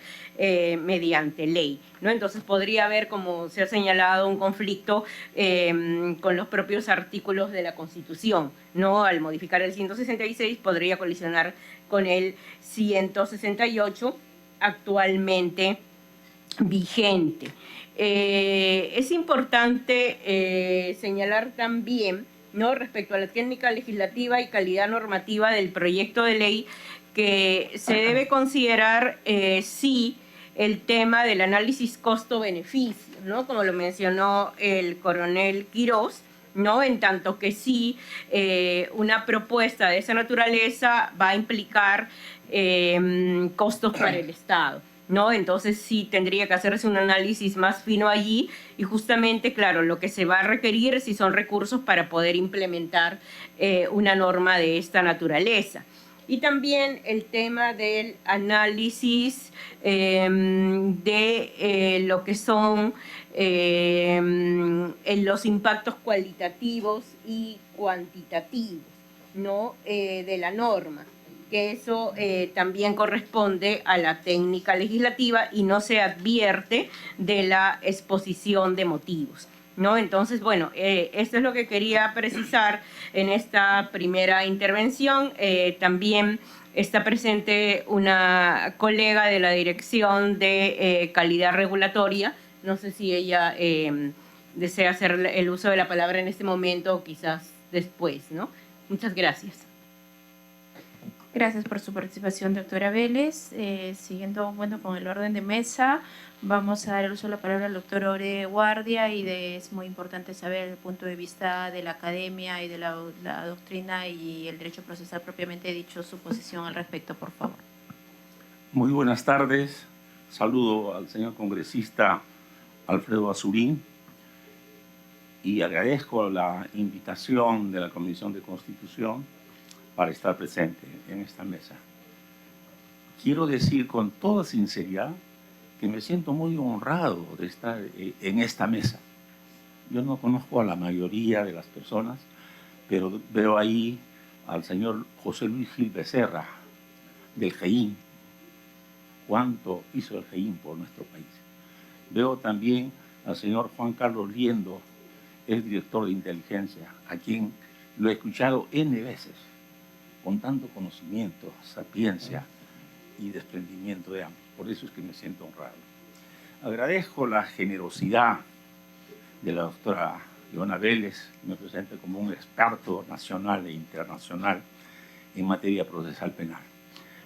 [SPEAKER 10] mediante ley, ¿no? Entonces podría haber, como se ha señalado, un conflicto con los propios artículos de la Constitución, ¿no? Al modificar el 166 podría colisionar con el 168 actualmente vigente. Es importante señalar también, ¿no? Respecto a la técnica legislativa y calidad normativa del proyecto de ley, que se debe considerar sí el tema del análisis costo-beneficio, ¿no? Como lo mencionó el coronel Quirós, ¿no? En tanto que sí, una propuesta de esa naturaleza va a implicar costos para el Estado, ¿no? Entonces sí tendría que hacerse un análisis más fino allí y justamente, claro, lo que se va a requerir si son recursos para poder implementar una norma de esta naturaleza. Y también el tema del análisis de lo que son los impactos cualitativos y cuantitativos, ¿no? De la norma, que eso también corresponde a la técnica legislativa y no se advierte de la exposición de motivos, ¿no? Entonces, bueno, esto es lo que quería precisar en esta primera intervención. También está presente una colega de la Dirección de Calidad Regulatoria. No sé si ella desea hacer el uso de la palabra en este momento o quizás después, ¿no? Muchas gracias.
[SPEAKER 1] Gracias por su participación, doctora Vélez. Siguiendo con el orden de mesa, vamos a dar el uso de la palabra al doctor Ore Guardia es muy importante saber el punto de vista de la academia y de la doctrina y el derecho procesal propiamente dicho, su posición al respecto, por favor.
[SPEAKER 11] Muy buenas tardes. Saludo al señor congresista Alfredo Azurín y agradezco la invitación de la Comisión de Constitución para estar presente en esta mesa. Quiero decir con toda sinceridad que me siento muy honrado de estar en esta mesa. Yo no conozco a la mayoría de las personas, pero veo ahí al señor José Luis Gil Becerra, del GEIN. ¿Cuánto hizo el GEIN por nuestro país? Veo también al señor Juan Carlos Liendo, es director de inteligencia, a quien lo he escuchado N veces, con tanto conocimiento, sapiencia y desprendimiento de ambos. Por eso es que me siento honrado. Agradezco la generosidad de la doctora Ivona Vélez, que me presenta como un experto nacional e internacional en materia procesal penal.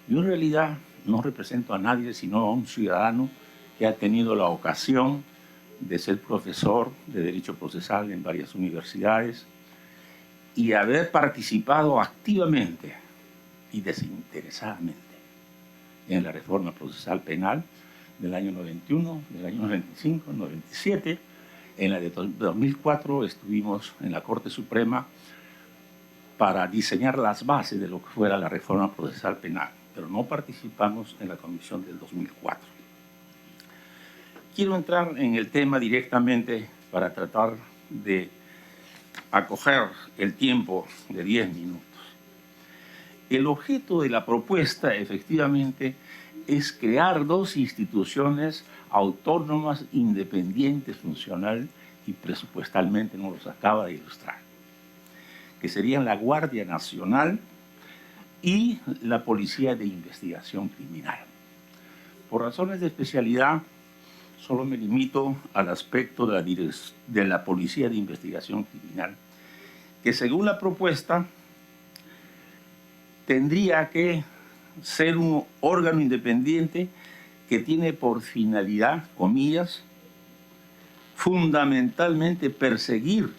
[SPEAKER 11] Yo en realidad no represento a nadie, sino a un ciudadano que ha tenido la ocasión de ser profesor de Derecho Procesal en varias universidades y haber participado activamente y desinteresadamente en la reforma procesal penal del año 91, del año 95, 97. En la de 2004 estuvimos en la Corte Suprema para diseñar las bases de lo que fuera la reforma procesal penal, pero no participamos en la comisión del 2004. Quiero entrar en el tema directamente para tratar de acoger el tiempo de 10 minutos. El objeto de la propuesta, efectivamente, es crear dos instituciones autónomas, independientes, funcional y presupuestalmente, nos los acaba de ilustrar, que serían la Guardia Nacional y la Policía de Investigación Criminal. Por razones de especialidad, solo me limito al aspecto de la Policía de Investigación Criminal, que según la propuesta tendría que ser un órgano independiente que tiene por finalidad, comillas, fundamentalmente perseguir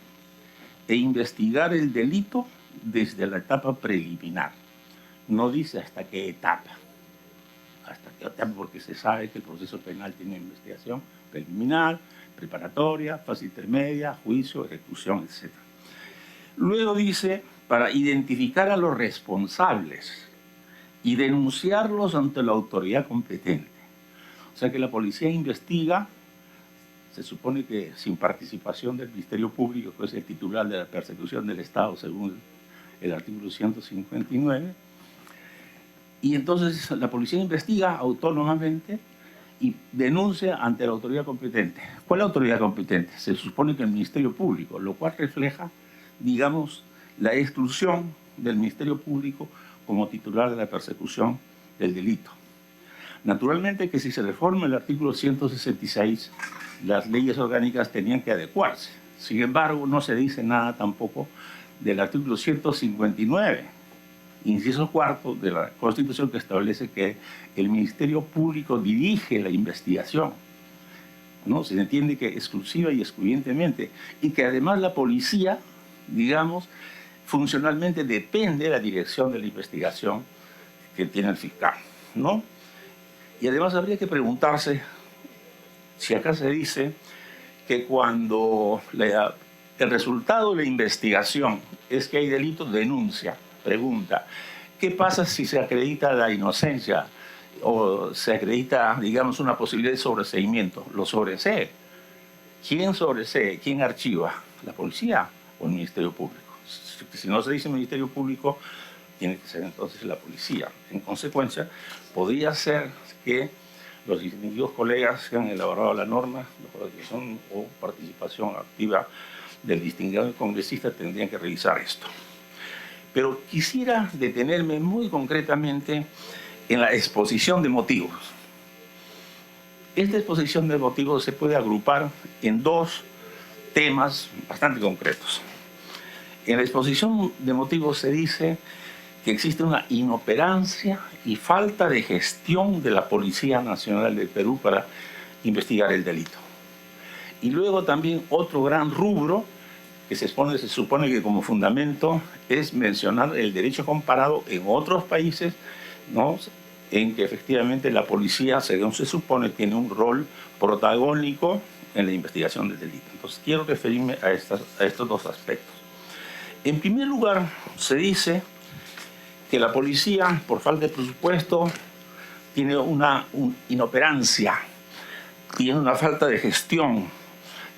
[SPEAKER 11] e investigar el delito desde la etapa preliminar. No dice hasta qué etapa. Hasta qué etapa, porque se sabe que el proceso penal tiene investigación preliminar, preparatoria, fase intermedia, juicio, ejecución, etc. Luego dice, para identificar a los responsables y denunciarlos ante la autoridad competente. O sea que la policía investiga, se supone que sin participación del Ministerio Público, que es el titular de la persecución del Estado, según el artículo 159, y entonces la policía investiga autónomamente y denuncia ante la autoridad competente. ¿Cuál es la autoridad competente? Se supone que el Ministerio Público, lo cual refleja, digamos, la exclusión del Ministerio Público como titular de la persecución del delito. Naturalmente que si se reforma el artículo 166, las leyes orgánicas tenían que adecuarse. Sin embargo, no se dice nada tampoco del artículo 159 inciso cuarto de la Constitución, que establece que el Ministerio Público dirige la investigación, ¿no? Se entiende que exclusiva y excluyentemente, y que además la policía, digamos, funcionalmente depende de la dirección de la investigación que tiene el fiscal, ¿no? Y además habría que preguntarse si acá se dice que cuando el resultado de la investigación es que hay delito, denuncia, pregunta, ¿qué pasa si se acredita la inocencia o se acredita, digamos, una posibilidad de sobreseimiento? Lo sobresee. ¿Quién sobresee? ¿Quién archiva? ¿La policía o el Ministerio Público? Si no se dice Ministerio Público, tiene que ser entonces la policía. En consecuencia, podría ser que los distinguidos colegas que han elaborado la norma, la participación o participación activa del distinguido congresista, tendrían que revisar esto. Pero quisiera detenerme muy concretamente en la exposición de motivos. Esta exposición de motivos se puede agrupar en dos temas bastante concretos. En la exposición de motivos se dice que existe una inoperancia y falta de gestión de la Policía Nacional del Perú para investigar el delito. Y luego también otro gran rubro que se supone que como fundamento es mencionar el derecho comparado en otros países, ¿no?, en que efectivamente la policía, según se supone, tiene un rol protagónico en la investigación del delito. Entonces quiero referirme a estos dos aspectos. En primer lugar, se dice que la policía, por falta de presupuesto, tiene una inoperancia, tiene una falta de gestión,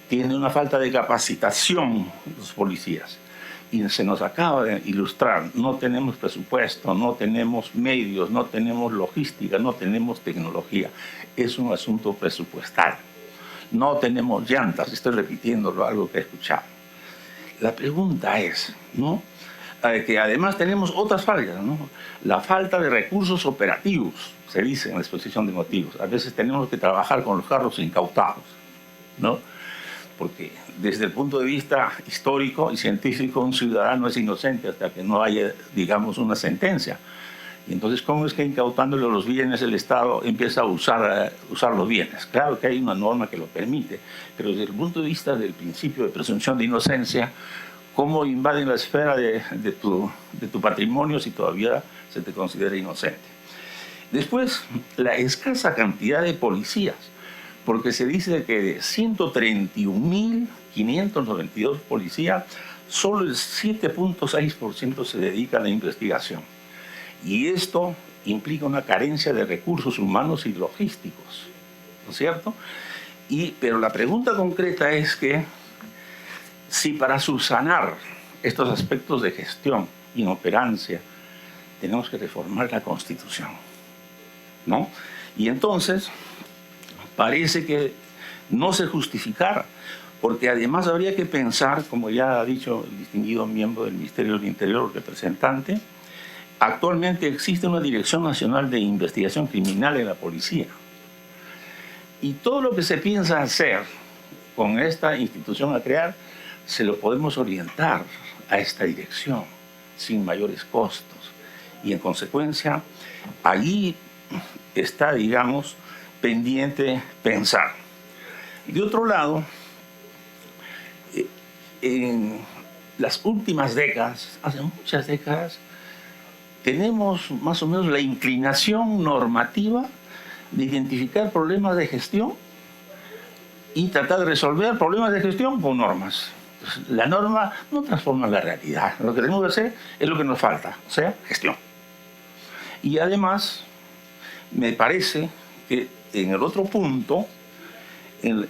[SPEAKER 11] tiene una falta de capacitación de los policías. Y se nos acaba de ilustrar, no tenemos presupuesto, no tenemos medios, no tenemos logística, no tenemos tecnología. Es un asunto presupuestal. No tenemos llantas, estoy repitiendo algo que he escuchado. La pregunta es, ¿no?, que además tenemos otras fallas, ¿no? La falta de recursos operativos, se dice en la exposición de motivos. A veces tenemos que trabajar con los carros incautados, ¿no? Porque desde el punto de vista histórico y científico, un ciudadano es inocente hasta que no haya, digamos, una sentencia. Y entonces, ¿cómo es que incautándole los bienes el Estado empieza a usar los bienes? Claro que hay una norma que lo permite, pero desde el punto de vista del principio de presunción de inocencia, ¿cómo invaden la esfera de tu patrimonio si todavía se te considera inocente? Después, la escasa cantidad de policías, porque se dice que de 131.592 policías, solo el 7.6% se dedica a la investigación. Y esto implica una carencia de recursos humanos y logísticos, ¿no es cierto? Pero la pregunta concreta es que si para subsanar estos aspectos de gestión, inoperancia, tenemos que reformar la Constitución, ¿no? Y entonces parece que no se justificara, porque además habría que pensar, como ya ha dicho el distinguido miembro del Ministerio del Interior, representante, actualmente existe una Dirección Nacional de Investigación Criminal en la policía. Y todo lo que se piensa hacer con esta institución a crear, se lo podemos orientar a esta dirección sin mayores costos. Y en consecuencia, allí está, digamos, pendiente pensar. De otro lado, en las últimas décadas, hace muchas décadas, tenemos más o menos la inclinación normativa de identificar problemas de gestión y tratar de resolver problemas de gestión con normas. La norma no transforma la realidad. Lo que tenemos que hacer es lo que nos falta, o sea, gestión. Y además, me parece que en el otro punto, en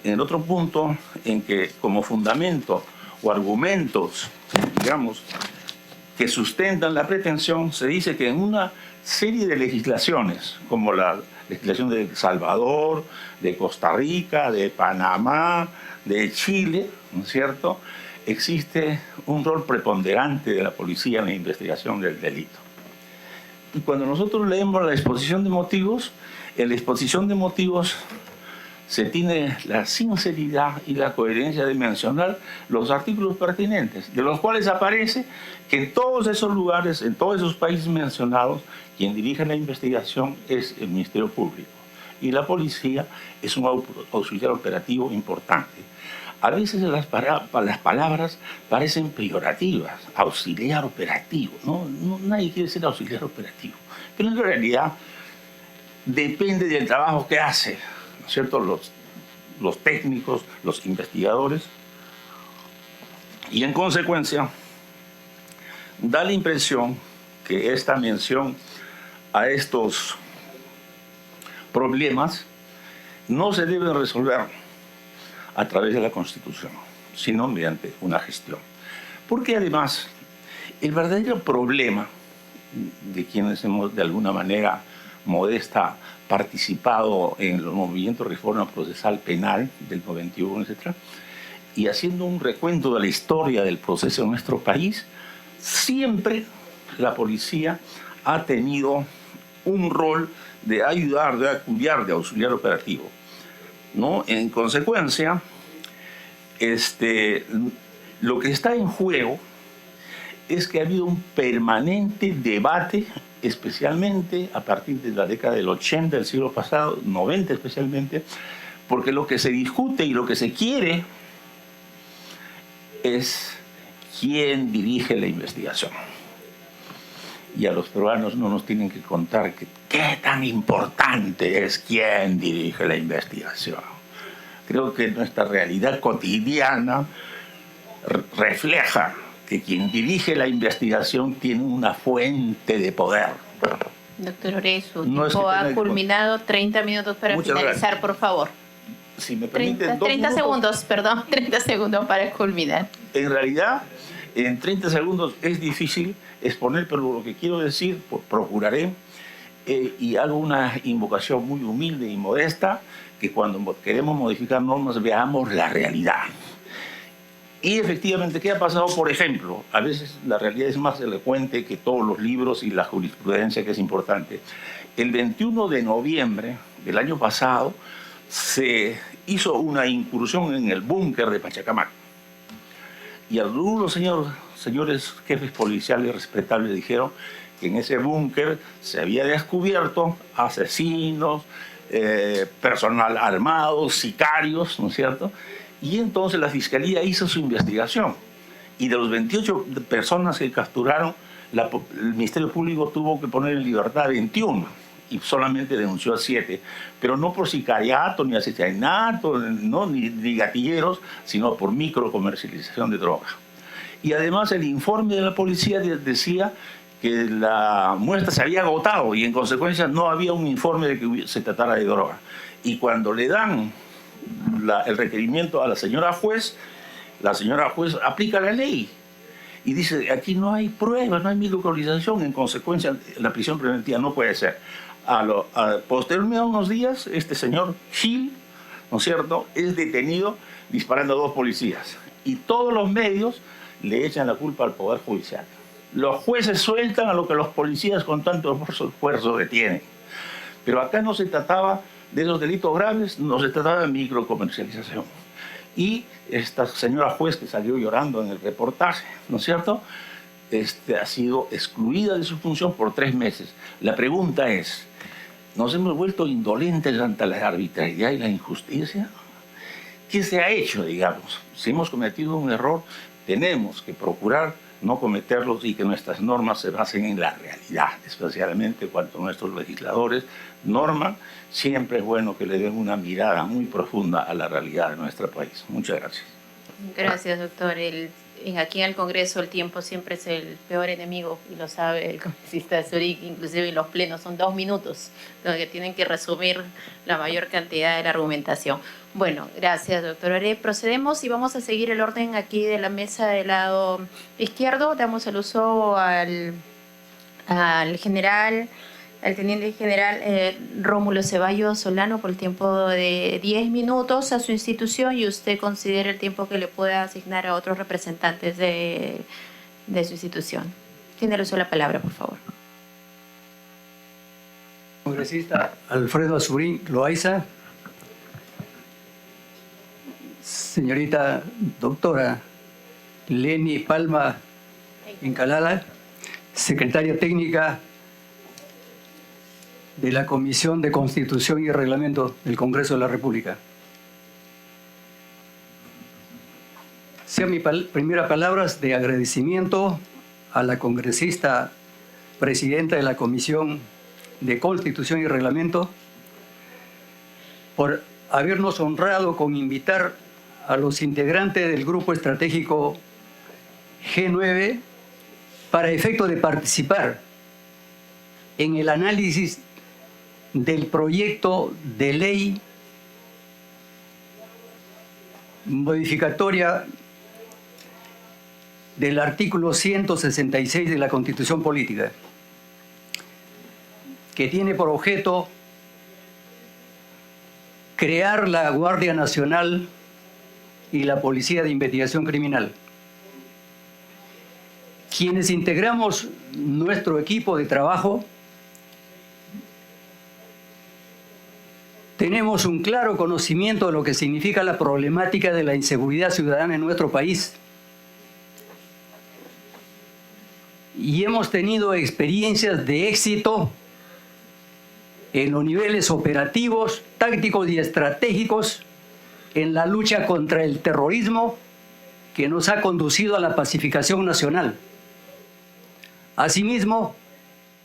[SPEAKER 11] que como fundamento o argumentos, digamos, que sustentan la pretensión, se dice que en una serie de legislaciones, como la legislación de El Salvador, de Costa Rica, de Panamá, de Chile, ¿no es cierto?, existe un rol preponderante de la policía en la investigación del delito. Y cuando nosotros leemos la exposición de motivos, en la exposición de motivos se tiene la sinceridad y la coherencia de mencionar los artículos pertinentes, de los cuales aparece que en todos esos lugares, en todos esos países mencionados, quien dirige la investigación es el Ministerio Público y la policía es un auxiliar operativo importante. A veces las palabras parecen peyorativas, auxiliar operativo, nadie quiere ser auxiliar operativo, pero en realidad depende del trabajo que hace, ¿no es cierto? Los técnicos, los investigadores, y en consecuencia da la impresión que esta mención a estos problemas no se deben resolver a través de la Constitución, sino mediante una gestión. Porque además, el verdadero problema de quienes hemos de alguna manera modesta participado en los movimientos de reforma procesal penal del 91, etc., y haciendo un recuento de la historia del proceso en nuestro país, siempre la policía ha tenido un rol de ayudar, de acudir, de auxiliar operativo, ¿no? En consecuencia, lo que está en juego es que ha habido un permanente debate, especialmente a partir de la década del 80 del siglo pasado, 90 especialmente, porque lo que se discute y lo que se quiere es quién dirige la investigación. Y a los peruanos no nos tienen que contar qué tan importante es quién dirige la investigación. Creo que nuestra realidad cotidiana refleja que quien dirige la investigación tiene una fuente de poder.
[SPEAKER 1] Doctor Oré, su
[SPEAKER 11] No es
[SPEAKER 1] tiempo
[SPEAKER 11] que
[SPEAKER 1] ha
[SPEAKER 11] tenga que
[SPEAKER 1] culminado. 30 minutos para
[SPEAKER 11] Muchas
[SPEAKER 1] finalizar,
[SPEAKER 11] gracias.
[SPEAKER 1] por favor.
[SPEAKER 11] Si me permiten
[SPEAKER 1] 30 segundos, perdón, 30 segundos para culminar.
[SPEAKER 11] En realidad, en 30 segundos es difícil exponer, pero lo que quiero decir, procuraré, y hago una invocación muy humilde y modesta, que cuando queremos modificar normas veamos la realidad. Y efectivamente, ¿qué ha pasado? Por ejemplo, a veces la realidad es más elocuente que todos los libros y la jurisprudencia, que es importante. El 21 de noviembre del año pasado se hizo una incursión en el búnker de Pachacamac. Y algunos señores jefes policiales respetables dijeron que en ese búnker se había descubierto asesinos, personal armado, sicarios, ¿no es cierto? Y entonces la Fiscalía hizo su investigación. Y de los 28 personas que capturaron, el Ministerio Público tuvo que poner en libertad a 21 y solamente denunció a 7. Pero no por sicariato, ni asesinato, no, ni gatilleros, sino por microcomercialización de droga. Y además el informe de la policía decía que la muestra se había agotado y en consecuencia no había un informe de que se tratara de droga. Y cuando le dan el requerimiento a la señora juez aplica la ley y dice, aquí no hay pruebas, no hay microlocalización, en consecuencia la prisión preventiva no puede ser. Posteriormente a unos días, este señor Gil, ¿no es cierto?, es detenido disparando a 2 policías y todos los medios le echan la culpa al Poder Judicial. Los jueces sueltan a lo que los policías con tanto esfuerzo detienen. Pero acá no se trataba de esos delitos graves, no se trataba de microcomercialización. Y esta señora juez que salió llorando en el reportaje, ¿no es cierto?, ha sido excluida de su función por 3 meses. La pregunta es, ¿nos hemos vuelto indolentes ante la arbitrariedad y la injusticia? ¿Qué se ha hecho, digamos? Si hemos cometido un error, tenemos que procurar no cometerlos y que nuestras normas se basen en la realidad, especialmente cuando nuestros legisladores norman. Siempre es bueno que le den una mirada muy profunda a la realidad de nuestro país. Muchas gracias.
[SPEAKER 1] Gracias, doctor. Aquí en el Congreso el tiempo siempre es el peor enemigo y lo sabe el congresista Zuric, inclusive en los plenos son 2 minutos, donde tienen que resumir la mayor cantidad de la argumentación. Bueno, gracias, doctor Oré. Procedemos y vamos a seguir el orden aquí de la mesa del lado izquierdo. Damos el uso al teniente general Rómulo Ceballos Solano por el tiempo de 10 minutos a su institución, y usted considere el tiempo que le pueda asignar a otros representantes de su institución. Tiene el uso de la palabra, por favor.
[SPEAKER 12] Congresista Alfredo Azurín Loaiza, señorita doctora Leni Palma Incalala, secretaria técnica de la Comisión de Constitución y Reglamento del Congreso de la República. Sean mis primeras palabras de agradecimiento a la congresista presidenta de la Comisión de Constitución y Reglamento por habernos honrado con invitar a los integrantes del Grupo Estratégico G9 para efecto de participar en el análisis del proyecto de ley modificatoria del artículo 166 de la Constitución Política, que tiene por objeto crear la Guardia Nacional y la Policía de Investigación Criminal. Quienes integramos nuestro equipo de trabajo tenemos un claro conocimiento de lo que significa la problemática de la inseguridad ciudadana en nuestro país. Y hemos tenido experiencias de éxito en los niveles operativos, tácticos y estratégicos en la lucha contra el terrorismo que nos ha conducido a la pacificación nacional. Asimismo,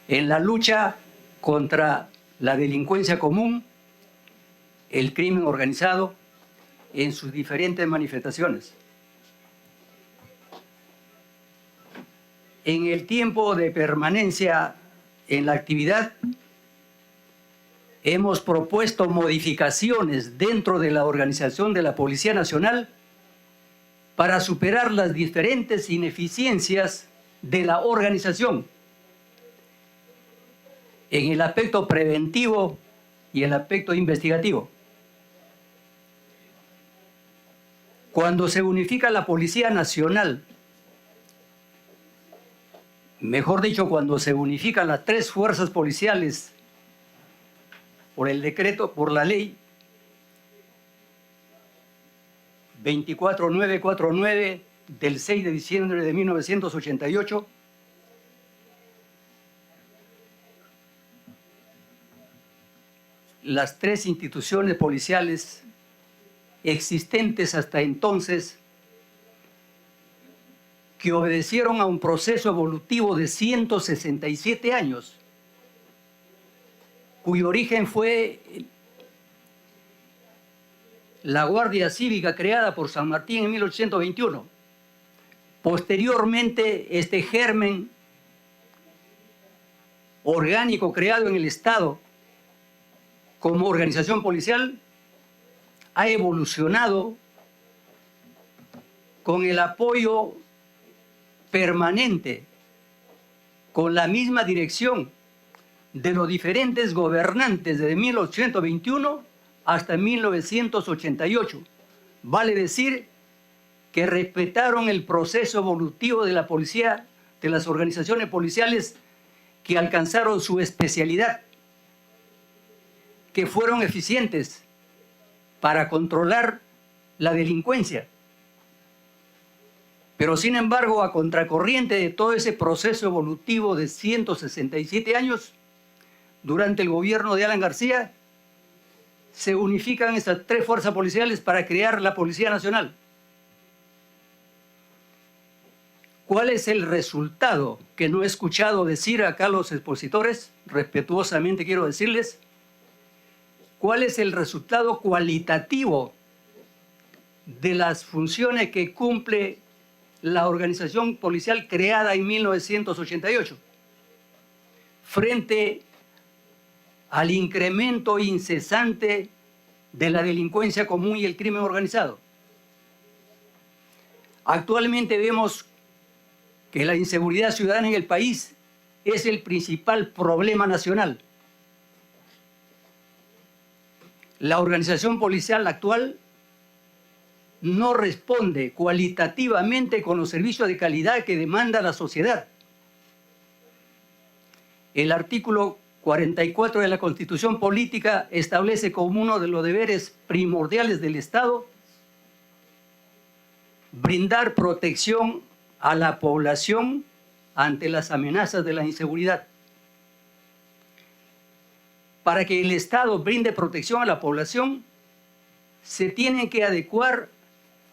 [SPEAKER 12] en la lucha contra la delincuencia común, el crimen organizado en sus diferentes manifestaciones. En el tiempo de permanencia en la actividad, hemos propuesto modificaciones dentro de la organización de la Policía Nacional para superar las diferentes ineficiencias de la organización en el aspecto preventivo y el aspecto investigativo. Cuando se unifica la Policía Nacional, mejor dicho, cuando se unifican las tres fuerzas policiales por el decreto, por la ley 24949 del 6 de diciembre de 1988, las tres instituciones policiales existentes hasta entonces, que obedecieron a un proceso evolutivo de 167 años, cuyo origen fue la Guardia Cívica creada por San Martín en 1821. Posteriormente, este germen orgánico creado en el Estado como organización policial ha evolucionado con el apoyo permanente, con la misma dirección de los diferentes gobernantes desde 1821 hasta 1988. Vale decir que respetaron el proceso evolutivo de la policía, de las organizaciones policiales que alcanzaron su especialidad, que fueron eficientes para controlar la delincuencia. Pero sin embargo, a contracorriente de todo ese proceso evolutivo de 167 años, durante el gobierno de Alan García, se unifican estas tres fuerzas policiales para crear la Policía Nacional. ¿Cuál es el resultado que no he escuchado decir acá a los expositores? Respetuosamente quiero decirles, ¿cuál es el resultado cualitativo de las funciones que cumple la organización policial creada en 1988 frente al incremento incesante de la delincuencia común y el crimen organizado? Actualmente vemos que la inseguridad ciudadana en el país es el principal problema nacional. La organización policial actual no responde cualitativamente con los servicios de calidad que demanda la sociedad. El artículo 44 de la Constitución Política establece como uno de los deberes primordiales del Estado brindar protección a la población ante las amenazas de la inseguridad. Para que el Estado brinde protección a la población, se tienen que adecuar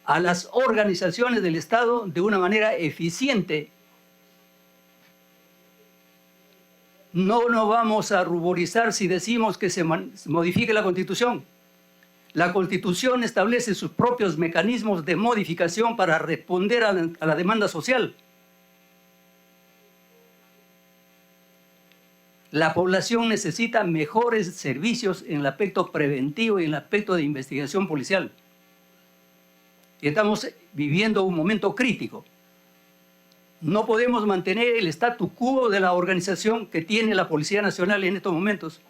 [SPEAKER 12] a las organizaciones del Estado de una manera eficiente. No nos vamos a ruborizar si decimos que se modifique la Constitución. La Constitución establece sus propios mecanismos de modificación para responder a la demanda social. La población necesita mejores servicios en el aspecto preventivo y en el aspecto de investigación policial. Y estamos viviendo un momento crítico. No podemos mantener el statu quo de la organización que tiene la Policía Nacional en estos momentos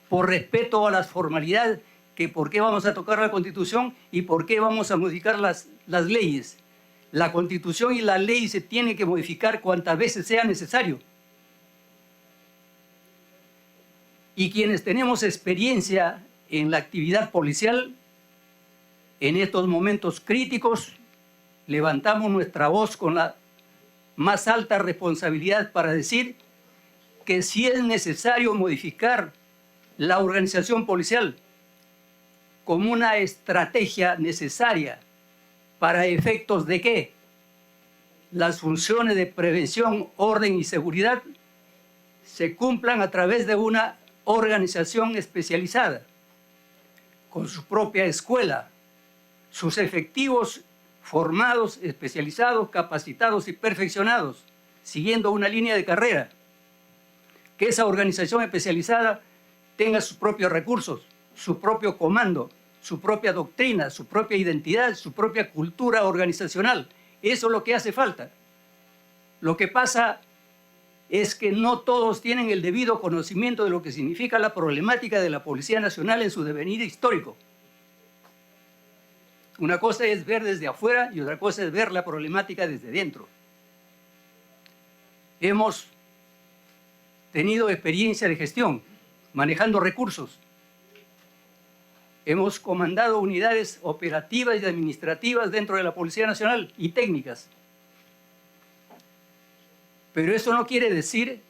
[SPEAKER 12] por respeto a las formalidades, que por qué vamos a tocar la Constitución y por qué vamos a modificar las leyes. La Constitución y la ley se tienen que modificar cuantas veces sea necesario. Y quienes tenemos experiencia en la actividad policial, en estos momentos críticos, levantamos nuestra voz con la más alta responsabilidad para decir que si es necesario modificar la organización policial como una estrategia necesaria para efectos de que las funciones de prevención, orden y seguridad se cumplan a través de una organización especializada, con su propia escuela, sus efectivos formados, especializados, capacitados y perfeccionados, siguiendo una línea de carrera. Que esa organización especializada tenga sus propios recursos, su propio comando, su propia doctrina, su propia identidad, su propia cultura organizacional. Eso es lo que hace falta. Lo que pasa es que no todos tienen el debido conocimiento de lo que significa la problemática de la Policía Nacional en su devenir histórico. Una cosa es ver desde afuera y otra cosa es ver la problemática desde dentro. Hemos tenido experiencia de gestión, manejando recursos. Hemos comandado unidades operativas y administrativas dentro de la Policía Nacional y técnicas. Pero eso no quiere decir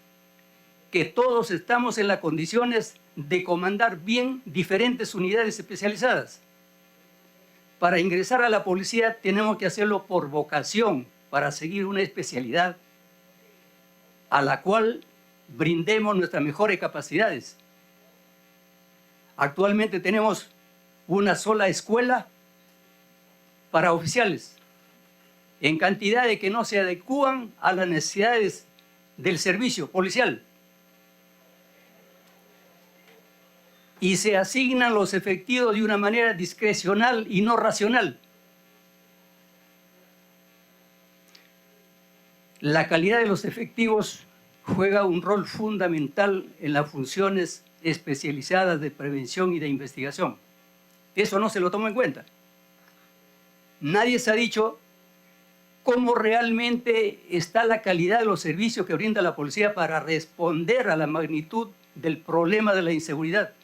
[SPEAKER 12] que todos estamos en las condiciones de comandar bien diferentes unidades especializadas. Para ingresar a la policía tenemos que hacerlo por vocación, para seguir una especialidad a la cual brindemos nuestras mejores capacidades. Actualmente tenemos una sola escuela para oficiales, en cantidad de que no se adecúan a las necesidades del servicio policial. Y se asignan los efectivos de una manera discrecional y no racional. La calidad de los efectivos juega un rol fundamental en las funciones especializadas de prevención y de investigación. Eso no se lo toma en cuenta. Nadie se ha dicho cómo realmente está la calidad de los servicios que brinda la policía para responder a la magnitud del problema de la inseguridad,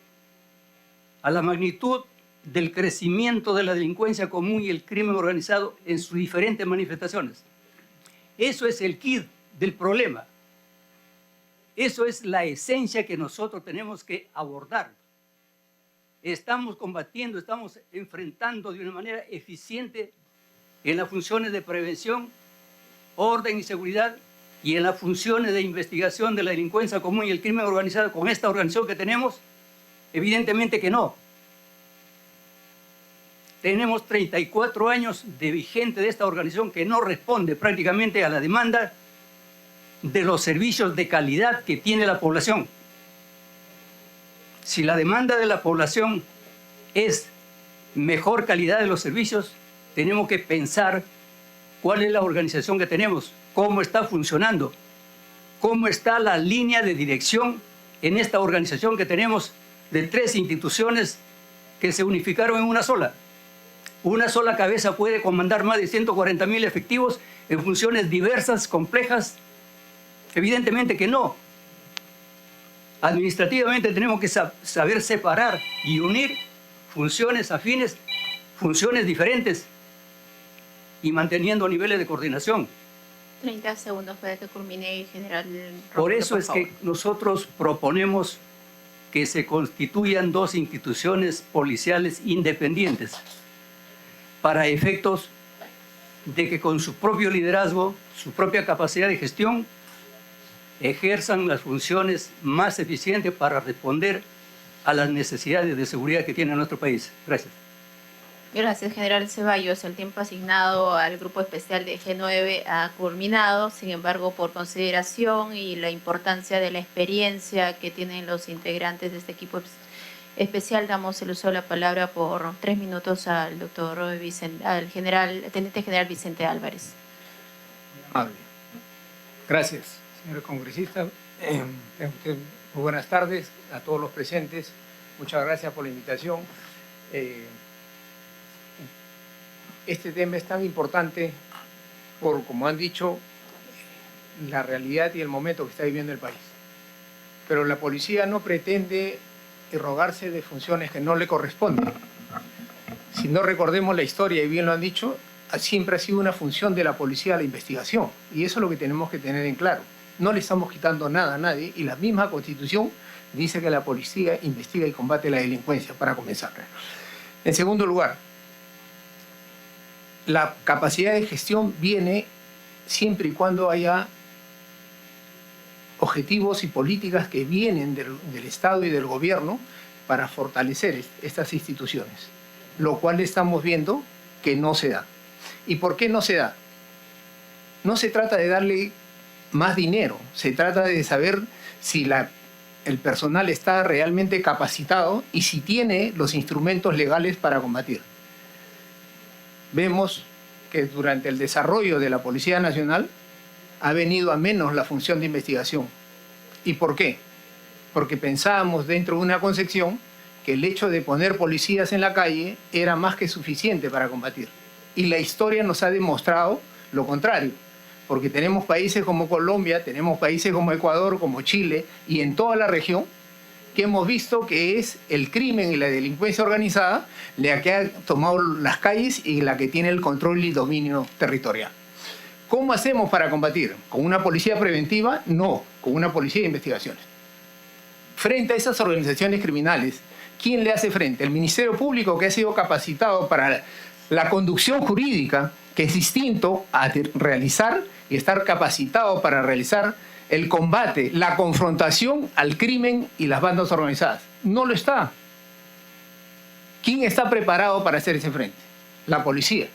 [SPEAKER 12] a la magnitud del crecimiento de la delincuencia común y el crimen organizado en sus diferentes manifestaciones. Eso es el quid del problema. Eso es la esencia que nosotros tenemos que abordar. Estamos combatiendo, estamos enfrentando de una manera eficiente en las funciones de prevención, orden y seguridad y en las funciones de investigación de la delincuencia común y el crimen organizado con esta organización que tenemos. Evidentemente que no. Tenemos 34 años de vigente de esta organización que no responde prácticamente a la demanda de los servicios de calidad que tiene la población. Si la demanda de la población es mejor calidad de los servicios, tenemos que pensar cuál es la organización que tenemos, cómo está funcionando, cómo está la línea de dirección en esta organización que tenemos de 3 instituciones que se unificaron en una sola. Una sola cabeza puede comandar más de 140.000 efectivos en funciones diversas, complejas. Evidentemente que no. Administrativamente tenemos que saber separar y unir funciones afines, funciones diferentes. y manteniendo niveles de coordinación.
[SPEAKER 1] 30 segundos para que culmine, general.
[SPEAKER 12] Por
[SPEAKER 1] Roberto,
[SPEAKER 12] eso es
[SPEAKER 1] favor.
[SPEAKER 12] que nosotros proponemos que se constituyan dos instituciones policiales independientes para efectos de que con su propio liderazgo, su propia capacidad de gestión, ejerzan las funciones más eficientes para responder a las necesidades de seguridad que tiene nuestro país. Gracias.
[SPEAKER 1] Gracias, general Ceballos. El tiempo asignado al grupo especial de G9 ha culminado. Sin embargo, por consideración y la importancia de la experiencia que tienen los integrantes de este equipo especial, damos el uso de la palabra por 3 minutos al doctor al teniente general Vicente Álvarez.
[SPEAKER 13] Amable. Gracias, señor congresista. Muy buenas tardes a todos los presentes. Muchas gracias por la invitación. Este tema es tan importante por, como han dicho, la realidad y el momento que está viviendo el país. Pero la policía no pretende arrogarse de funciones que no le corresponden. Si no recordemos la historia, y bien lo han dicho, siempre ha sido una función de la policía la investigación. Y eso es lo que tenemos que tener en claro. No le estamos quitando nada a nadie y la misma Constitución dice que la policía investiga y combate la delincuencia, para comenzar. En segundo lugar, la capacidad de gestión viene siempre y cuando haya objetivos y políticas que vienen del Estado y del gobierno para fortalecer estas instituciones, lo cual estamos viendo que no se da. ¿Y por qué no se da? No se trata de darle más dinero, se trata de saber si el personal está realmente capacitado y si tiene los instrumentos legales para combatir. Vemos que durante el desarrollo de la Policía Nacional ha venido a menos la función de investigación. ¿Y por qué? Porque pensábamos dentro de una concepción que el hecho de poner policías en la calle era más que suficiente para combatir. Y la historia nos ha demostrado lo contrario, porque tenemos países como Colombia, tenemos países como Ecuador, como Chile y en toda la región, que hemos visto que es el crimen y la delincuencia organizada la que ha tomado las calles y la que tiene el control y dominio territorial. ¿Cómo hacemos para combatir? ¿Con una policía preventiva? No, con una policía de investigaciones. Frente a esas organizaciones criminales, ¿quién le hace frente? El Ministerio Público, que ha sido capacitado para la conducción jurídica, que es distinto a realizar y estar capacitado para realizar el combate, la confrontación al crimen y las bandas organizadas. No lo está. ¿Quién está preparado para hacer ese frente? La policía.